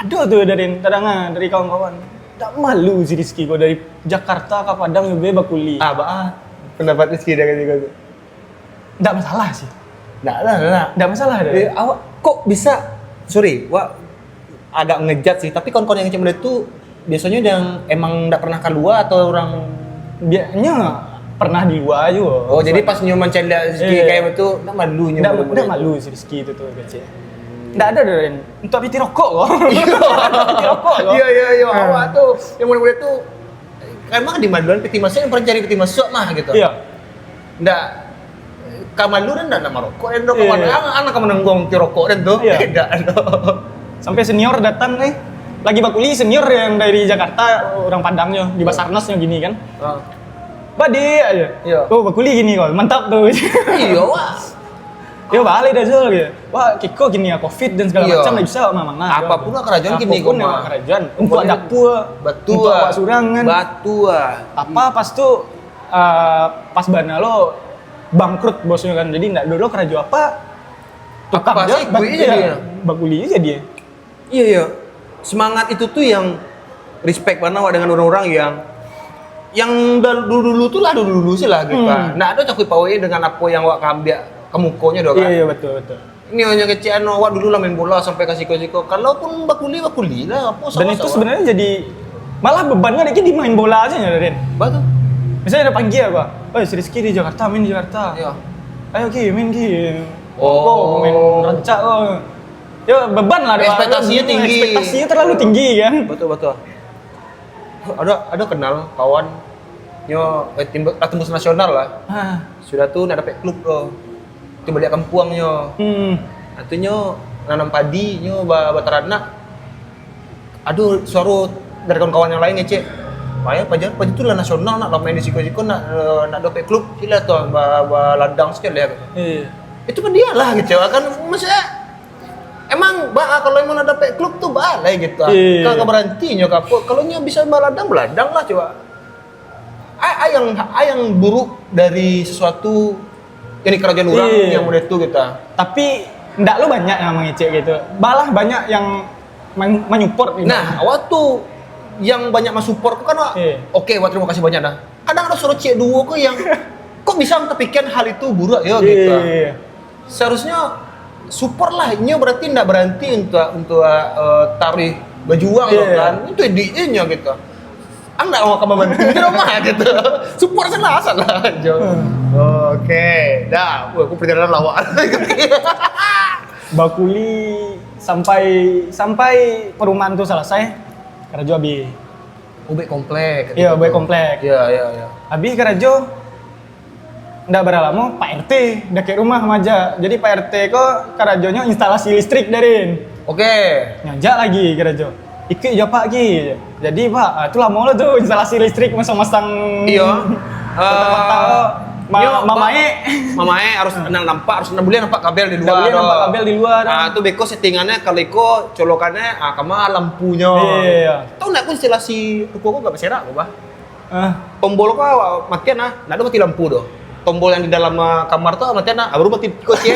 Ada tuh dari tadangan dari kawan-kawan. Tak malu si Rizky kok dari Jakarta ke Padang lebih bakuli. Pendapat Rizky dengan itu. Enggak masalah sih. Enggak masalah deh. Awak kok bisa agak ngejat sih, tapi kawan-kawan yang cembelit itu biasanya yang emang enggak pernah keluar atau orang biasanya pernah di luar juga. Oh, jadi pas nyoman cendela Rizky kayak itu enggak malu si Rizky itu tuh biasa. Enggak ada Ren. Untuk piti rokok kok. Iya. Awak tuh yang muda-muda tuh emang di Maduan piti masuk yang pernah cari piti masuk mah gitu. Iya. Enggak Kamalu dan nama rokok dan rokok anak menenggong ti rokok dan tuh beda. Sampai senior datang lagi bakuli senior yang dari Jakarta orang Padangnya di Basarnasnya gini kan. Bade aja. Oh bakuli gini kok mantap tuh. Iya wah. Yo balik dah Zul gitu. Wah Kiko gini ya Covid dan segala macam enggak bisa mana. Apapun lah kerajaan gini kok mah. Kerajaan untuk dapur, untuk surangan. Batu Apa pas tuh pas bana lo bangkrut bosnya kan. Jadi enggak dulu kerajaan apa? Tukang aja bakuli aja dia. Iya. Semangat itu tuh yang respect banget dengan orang-orang yang dulu sih lah gitu. Nah, ada cakui pawai dengan apa yang wak kambiak kemukonya doang kan. Iya betul. Ini hanya kecian awak dulu lah main bola sampai kasih siko. Kalaupun bakuli lah apa Dan itu sebenarnya jadi malah bebannya dia di main bola aja ya, Den. Betul. Misalnya ada panggil apa? Oh, si Rizky di Jakarta, main di Jakarta. Iya. Ayo Ki, main Ki. Oh, main rancak oh. Ya beban lah. Ekspektasinya tinggi. Ekspektasinya terlalu tinggi kan. Betul. Ada kenal kawan nyo tim tembus nasional lah. Sudah tuh nak dapat klub loh. Itu balik kampung nyo. Artinya nanam padi nyo bateranak. Aduh, suara dari kawan-kawan yang lain ngecek. Payah padi itu lah nasional nak main di siko-siko nak dapat klub sila tuh ladang sekali ya. Iya. Itu kan dia lah gitu kan maksudnya emang kalau emang nak dapat klub tuh lah gitu. Kagak berhenti nyo kapok. Kalau nyo bisa beladang lah coba. Yang buruk dari sesuatu yang di kerajaan orang yang udah itu gitu. Tapi ndak lu banyak yang mengecek gitu. Malah banyak yang menyupport gitu. Nah, waktu yang banyak mensupport kan oke, wah terima kasih banyak dah. Kadang ada suruh cek duo kok yang kok bisa terpikir hal itu buruk ya gitu. Seharusnya support lah, ini berarti ndak berhenti untuk taruh berjuang loh kan. Itu idenya gitu. Anda mau kamu bantu di rumah gitu. Support salah. Oke, dah. Aku perjalanan lawak. Bakuli sampai perumahan tuh selesai. Karajo abi. Ubek komplek. Iya, ubek komplek. Iya. Abi Karajo ndak berlama Pak RT dekat rumah aja. Jadi Pak RT kok Karajonya instalasi listrik darin. Oke. Ngajak lagi Karajo. Ikut aja Pak Ki. Jadi Pak, itu lama lah tuh instalasi listrik masang-masang. Iya. Mamae harus nampak kabel di luar. Nampak kabel di luar. Itu beko settingannya kalau iko colokannya kama lampunya. Iya. Tahu enggak aku instalasi ruko kok enggak berserak kok, Bah? Tombol kok matian enggak ada mati lampu doh. Tombol yang di dalam kamar tuh matian baru mati kok sih.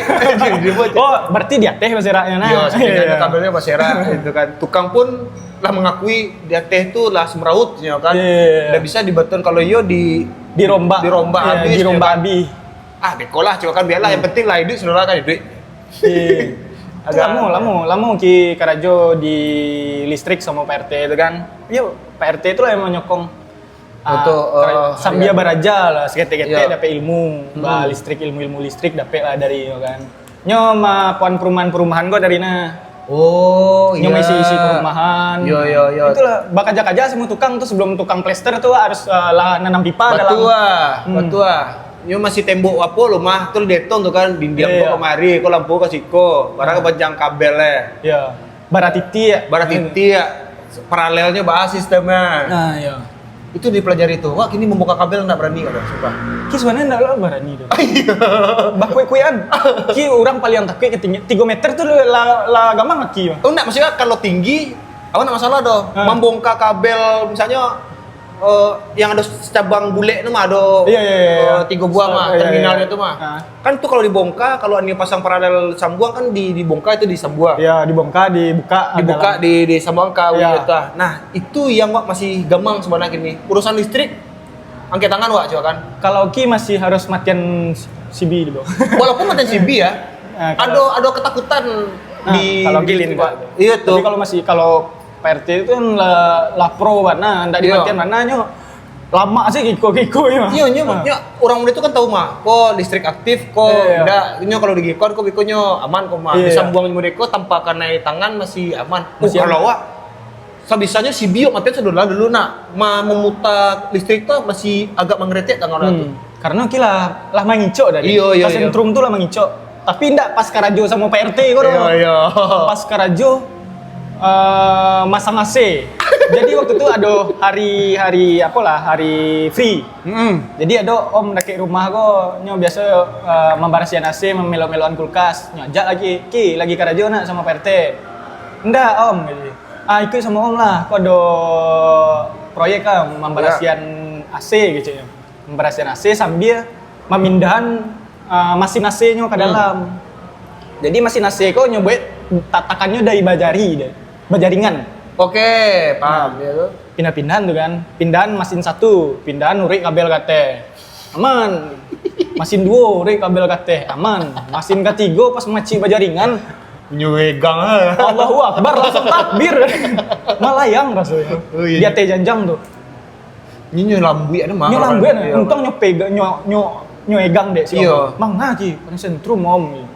Oh, berarti dia teh berseraknya nah. Iya, settingannya kabelnya berserak itu kan. Tukang pun lah mengakui dia teh itu lah semerautnya kan. Udah bisa dibeton kalau yo dirombak habis. Dirombak habis. Beko lah, coba kan biarlah yang penting lah hidup saudara kan hidup. Agak lama Ki Karajo di listrik sama Pak RT itu kan. Iya, Pak RT itu lah yang menyokong untuk sambil baraja lah sekete-kete dapat ilmu, listrik ilmu listrik dapat lah dari kan. Nyo ma puan perumahan gua dari na. Oh, iya. Nyo isi perumahan. Yo. Itulah bakal semua tukang tuh sebelum tukang plester tuh harus lah nanam pipa dalam. Betul. Nyo masih tembok apa lo mah tuh detong tuh kan dinding kok kemari, kok lampu ke siko, barang kepanjang kabelnya. Iya. Barat titi ya. Paralelnya bahas sistemnya. Nah, iya. Itu dipelajari tuh. Wah, kini membuka kabel enggak berani kan, sumpah. Ki sebenarnya enggak berani tuh. Bakui-kuian. Ki orang paling takut ketinggian 3 meter tuh lah gampang ki. Oh, enggak, maksudnya kalau tinggi apa enggak masalah doh. Membongkar kabel misalnya yang ada cabang bule itu mah ada 3 buah mah terminalnya itu mah. Kan tuh kalau dibongkar, kalau ini pasang paralel sambung kan dibongkar itu disambung. Iya, dibongkar, dibuka disambung ke gitu. Nah, itu yang Wak masih gampang sebenarnya gini. Urusan listrik angkat tangan Wak coba kan. Kalau Ki masih harus matian CB di bawah. Walaupun matian CB ya. Ada ketakutan di kalau gilin Pak. Iya tuh. Jadi kalau Pak RT itu kan lah pro mana, ndak dimatian mana nyo. Lama sih kiko ya. Iya, orang muda itu kan tahu mah, kok listrik aktif kok enggak, kalau digikon kok bikonyo aman kok mah. Disambung mereka tanpa kena tangan masih aman. Kalau Wak sebisanya si bio matian dulu nak memutar listrik tuh masih agak mengeretek kan orang tuh. Karena kila lah mangicok dari. Iya. Sentrum tuh lah mangicok. Tapi ndak pas Karajo sama Pak RT kok. Iya. Pas Karajo masang AC. Jadi waktu itu ada hari free. Jadi ada om dekat rumah kok nyo biasa membarasian AC, memelo-meloan kulkas. Nyajak lagi Karajo nak sama Pak RT. Ndak om gitu. Ikut sama om lah. Kok ada proyek kan membarasian AC gitu ya. Membarasian AC sambil memindahan mesin AC nyo ke dalam. Jadi mesin AC kok nyobuat tatakannya dari bajaringan. Oke, paham ya tuh. Pindah-pindahan tuh kan. Pindahan mesin satu, pindahan nurik kabel kate. aman. Masin 2 rek kabel kate aman. Masin ketiga pas maci bajaringan Nyuegang. Allahu Akbar langsung takbir. Malayang rasanya. Oh, iya. Dia teh janjang tuh. Ini lambui ada mah. Nyo lambe untung nyo pegang nyo egang dek sih. Iya. Mang ngaji kan sentrum om.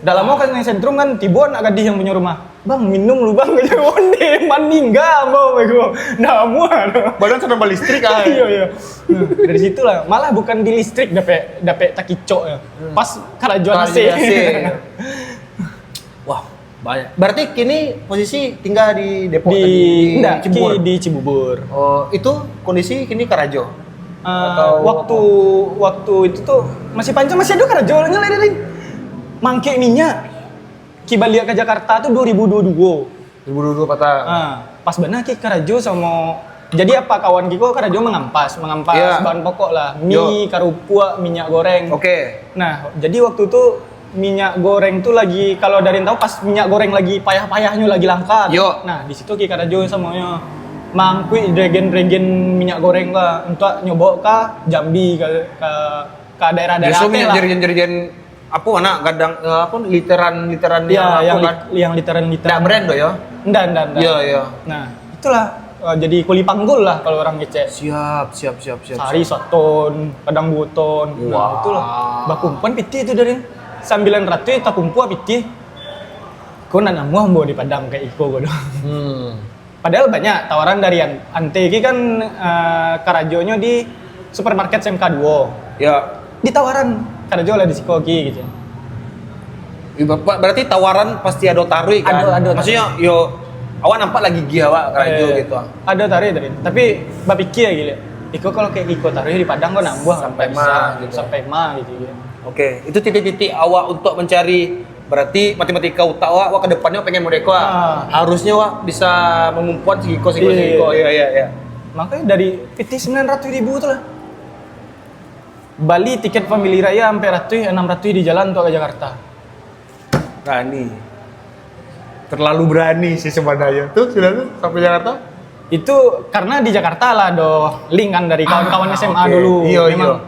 Dah lama kan yang sentrum kan tiba nak gadis yang punya rumah. Bang minum lu bang aja onde maningga mau bego. Nah muar. Badan sudah balistrik ah. Iya iya. Nah, dari situ lah malah bukan di listrik dapet takicok ya. Pas karajuan AC. Wah, banyak. Berarti kini posisi tinggal di Depok Di Cibubur. di Cibubur. Oh, itu kondisi kini Karajo. Atau waktu itu tuh masih panjang masih ada karajualnya lain. Mangke minyak. Ki balik ke Jakarta tuh 2022. 2022 patah. Pas benar ki Karajo sama jadi apa kawan Kiko Karajo mengampas Iya. bahan pokok lah, mie, karupua, minyak goreng. Oke. Nah, jadi waktu itu minyak goreng tuh lagi kalau dari tahu pas minyak goreng lagi payah-payahnya lagi langka. Yo. Nah, di situ ki Karajo semuanya mangkui regen minyak goreng lah untuk nyoba ke Jambi ke daerah-daerah Justru teh lah. jerigen apa anak kadang apa literan Ya, yang yang literan. Nggak brand do ya? Nggak. Iya, iya. Nah, itulah jadi kuli panggul lah kalau orang ngecek. Siap. Sehari 1 ton, kadang 2 ton. Wah. Nah, itulah. Bakumpuan piti itu dari 900 tak kumpul piti. Kau nak namuah mau di Padang kayak iko gue dong. Padahal banyak tawaran dari Ante ini kan Karajonya di supermarket SMK 2. Ya. Ditawaran Karajo lah di Sikoki gitu. Berarti tawaran pasti ada taruh kan? Ada. Maksudnya yo awak nampak lagi gila Wak Karajo gitu. Ada tarik. Tapi bapikir ya gila. Iko kalau kayak Iko taruh di Padang kok nambah sampai mah gitu. Oke, itu titik-titik awak untuk mencari berarti matematika utak awak ke depannya pengen modeko harusnya awak bisa mengumpulkan segiko. Iya. Makanya dari PT 900.000 tuh lah. Bali tiket family raya sampai 600 di jalan untuk ke Jakarta. Berani. Terlalu berani sih sebenarnya. Tuh sudah tuh sampai Jakarta? Itu karena di Jakarta lah do link kan dari kawan-kawan SMA oke. dulu. Iya.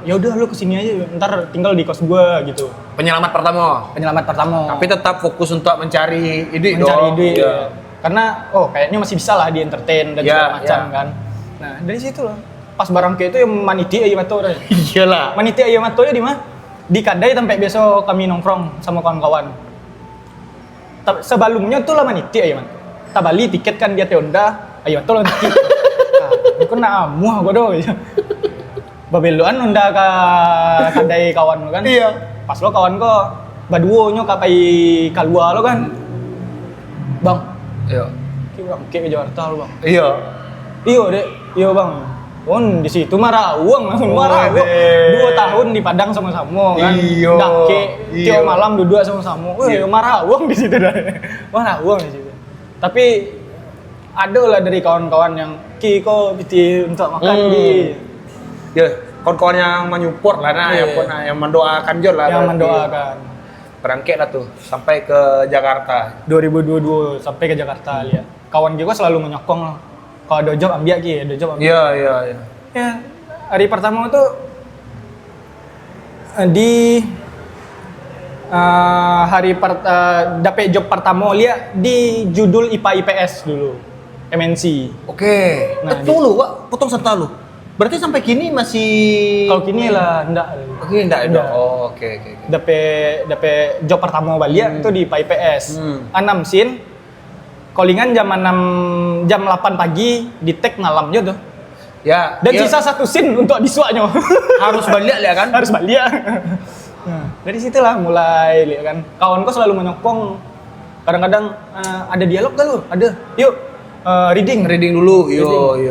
Ya udah lu kesini aja, ntar tinggal di kos gua gitu. Penyelamat pertama. Tapi Tapi tetap fokus untuk mencari ide mencari dong. ide. Iya. Karena kayaknya masih bisa lah di entertain dan segala macam kan. Nah dari situ lah. Pas barang kayak itu yang maniti aja mato dah. Iyalah. Maniti aja mato ya di mana? Di Kadai tempat besok kami nongkrong sama kawan-kawan. Sebelumnya tuh lah maniti aja mato. Tabali tiket kan dia Honda. Ayo tolong tiket. Aku nak amuah gua doh. Babeloan Honda ke Kadai kawan lo kan. Iya. Pas lo kawan ko baduo nyo kapai kalua lo kan. Bang, Iya. kita ke Jakarta lo bang. Iya. Iya bang. Di situ marah uang langsung marah. 2 tahun di Padang sama-sama kan. Iya. Dake tiap Iya. malam duduk sama-sama. Iya. Marah uang di situ dah. Marah uang di situ. Tapi ada lah dari kawan-kawan yang kiko piti untuk makan di Ya, kawan-kawan yang menyupport lah yang mendoakan Jon lah. yang berarti. mendoakan. Berangkat lah tuh sampai ke Jakarta. 2022 sampai ke Jakarta lihat. Kawan gue selalu menyokong lah. Kalau ada job ambil ki, ada job ambil. Iya. Ya, hari pertama tuh di dapet job pertama lihat di judul IPA IPS dulu. MNC. Oke. Nah, Tunggu, Wak, potong serta lu. Berarti sampai kini masih Kalau kini lah enggak. Oke, enggak ada. Enggak. Oh, oke. Dapet job pertama balik tuh di IPA IPS. 6 sin. Callingan jam 8 pagi, di tag malamnya tuh. Ya. Dan sisa 1 sin untuk disuaknya. harus balik ya kan? Harus balik. Nah, dari situlah mulai lihat kan. Kawanku selalu menyokong. Kadang-kadang ada dialog kan lu? Ada. Yuk reading dulu. Yo.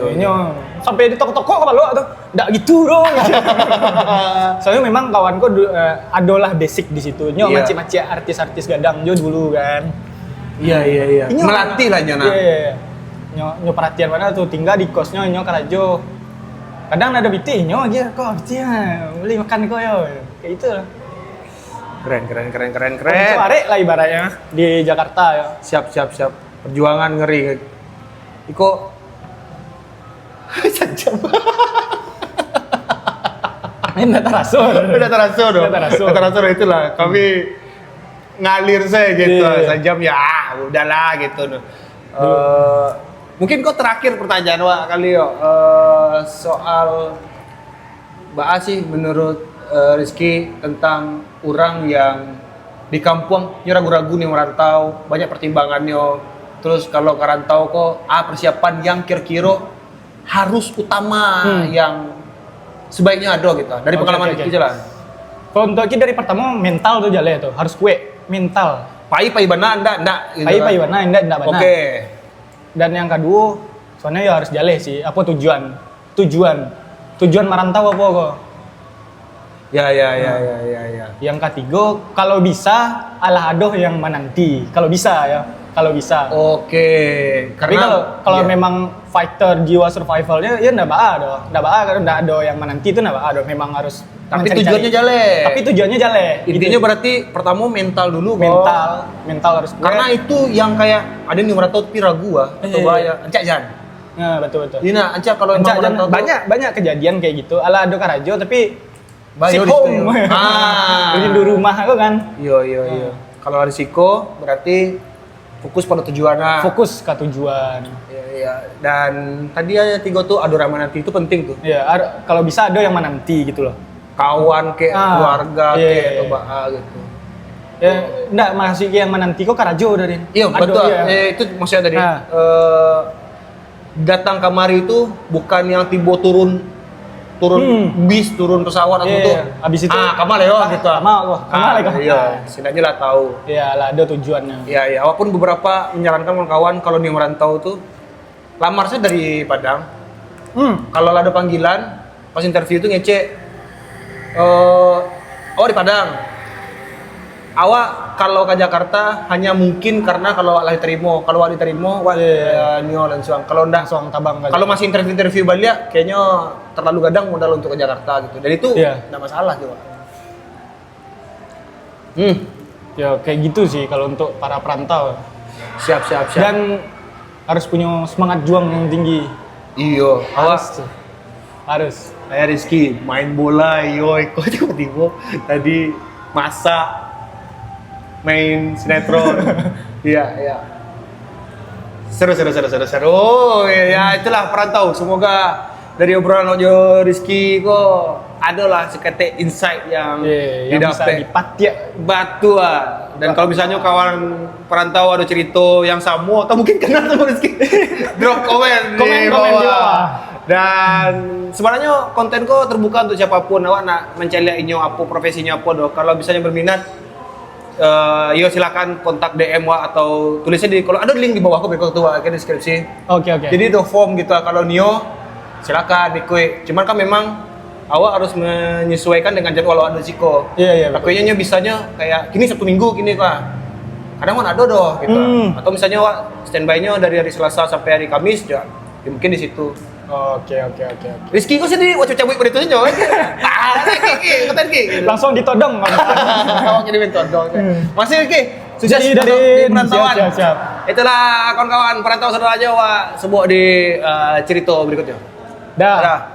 Sampai di toko-toko apa lu atau enggak gitu dong. Soalnya memang kawanku adalah basic di situ. Iya. Maci-maci artis-artis gadang jo dulu kan. Iya. Melatih lah Jona. Iya. Nyo perhatian mana tuh tinggal di kosnya nyo Karajo. Kadang ada biti nyo aja kok biti beli makan kok yo. Kayak gitu lah. Keren. Arek lah ibaratnya di Jakarta ya. Siap. Perjuangan ngeri. Iko sajam. Ini Tarasur. Tarasur itulah. Kami ngalir saya gitu. Sejam ya udahlah gitu. Mungkin kok terakhir pertanyaan Wak kali yo. Soal Mbak sih menurut Rizky tentang orang yang di kampung nyo ragu-ragu nih merantau, banyak pertimbangannya. Terus kalau karantau kok persiapan yang kira-kira harus utama yang sebaiknya ada gitu. Dari pengalaman Rizky jalan. Kalau untuk kita dari pertama mental tuh jalan itu harus kue mental. Pai bana ndak gitu. Pai bana ndak bana. Oke. Dan yang kedua, soalnya ya harus jalan sih. Apa tujuan merantau apa kok? Ya. Yang ketiga, kalau bisa alah adoh yang menanti. Kalau bisa ya, kalau bisa. Oke. Tapi kalau memang fighter jiwa survivalnya ya ndak ada yang menanti itu ndak ada. Memang harus. Tapi tujuannya jale. Intinya gitu. berarti pertama mental dulu. Mental harus. Karena itu yang kayak ada nih merantau tapi ragu atau bahaya. Encak Jan. Nah, betul. Iya, Encak kalau emang merantau banyak kejadian kayak gitu. Ala ado karajo tapi Bayo rindu rumah aku kan. Iya. Kalau risiko berarti fokus pada tujuannya. Fokus ke tujuan. Iya. Dan tadi ya 3 tuh ada orang menanti itu penting tuh. Iya, kalau bisa ada yang menanti gitu loh. Kawan kayak keluarga kayak atau gitu. Ya, enggak masih yang menanti kok karajo dari. Iya, betul. Itu maksudnya tadi. Datang kamari itu bukan yang tiba turun bis, turun pesawat atau tuh. Habis itu kamal ya gitu. Kamal. Iya, setidaknya lah tahu. Iya, lah ada tujuannya. Iya. Walaupun beberapa menyarankan kawan-kawan kalau nih merantau tuh lamar saya dari Padang. Kalau ada panggilan pas interview tuh ngecek di Padang. Awak kalau ke Jakarta hanya mungkin karena kalau awak diterima. Kalau awak diterima, nio langsung. Kalau ndak langsung tabang. Kalau masih interview balik, kayaknya terlalu gadang modal untuk ke Jakarta gitu. Dan itu ndak masalah juga. Ya kayak gitu sih kalau untuk para perantau. Siap. Dan harus punya semangat juang yang tinggi. Iya, harus. Saya Rizky main bola, kok tiba-tiba tadi masak, main sinetron. Iya. Seru. Ya itulah perantau. Semoga dari obrolan Ojo Rizky kok adalah seketik insight yang bisa dipatia batu Dan kalau misalnya kawan perantau ada cerita yang sama atau mungkin kenal sama Rizky, drop komen di bawah. Dan sebenarnya konten kok terbuka untuk siapapun. Awak nak mencari inyo apa profesinya apa doh. Kalau misalnya berminat, silakan kontak DM atau tulisnya kalau ada link di bawah aku ketua ke deskripsi. Oke. Jadi do form gitu kalau Nio silakan ikut. Cuman kan memang awak harus menyesuaikan dengan jadwal awak ada siko. Iya. Akunya bisanya kayak gini Sabtu Minggu gini kan. Kadang kan ada doh gitu. Atau misalnya awak standby-nya dari hari Selasa sampai hari Kamis ya mungkin di situ. Oke. Rizky kok sedih waktu cabut beritanya coy. Ki. Langsung ditodong. Awak jadi mentodong. Masih Rizky. Sukses Jadi di perantauan. Siap. Itulah kawan-kawan perantau saudara Jawa sebuah di cerita berikutnya. Dah.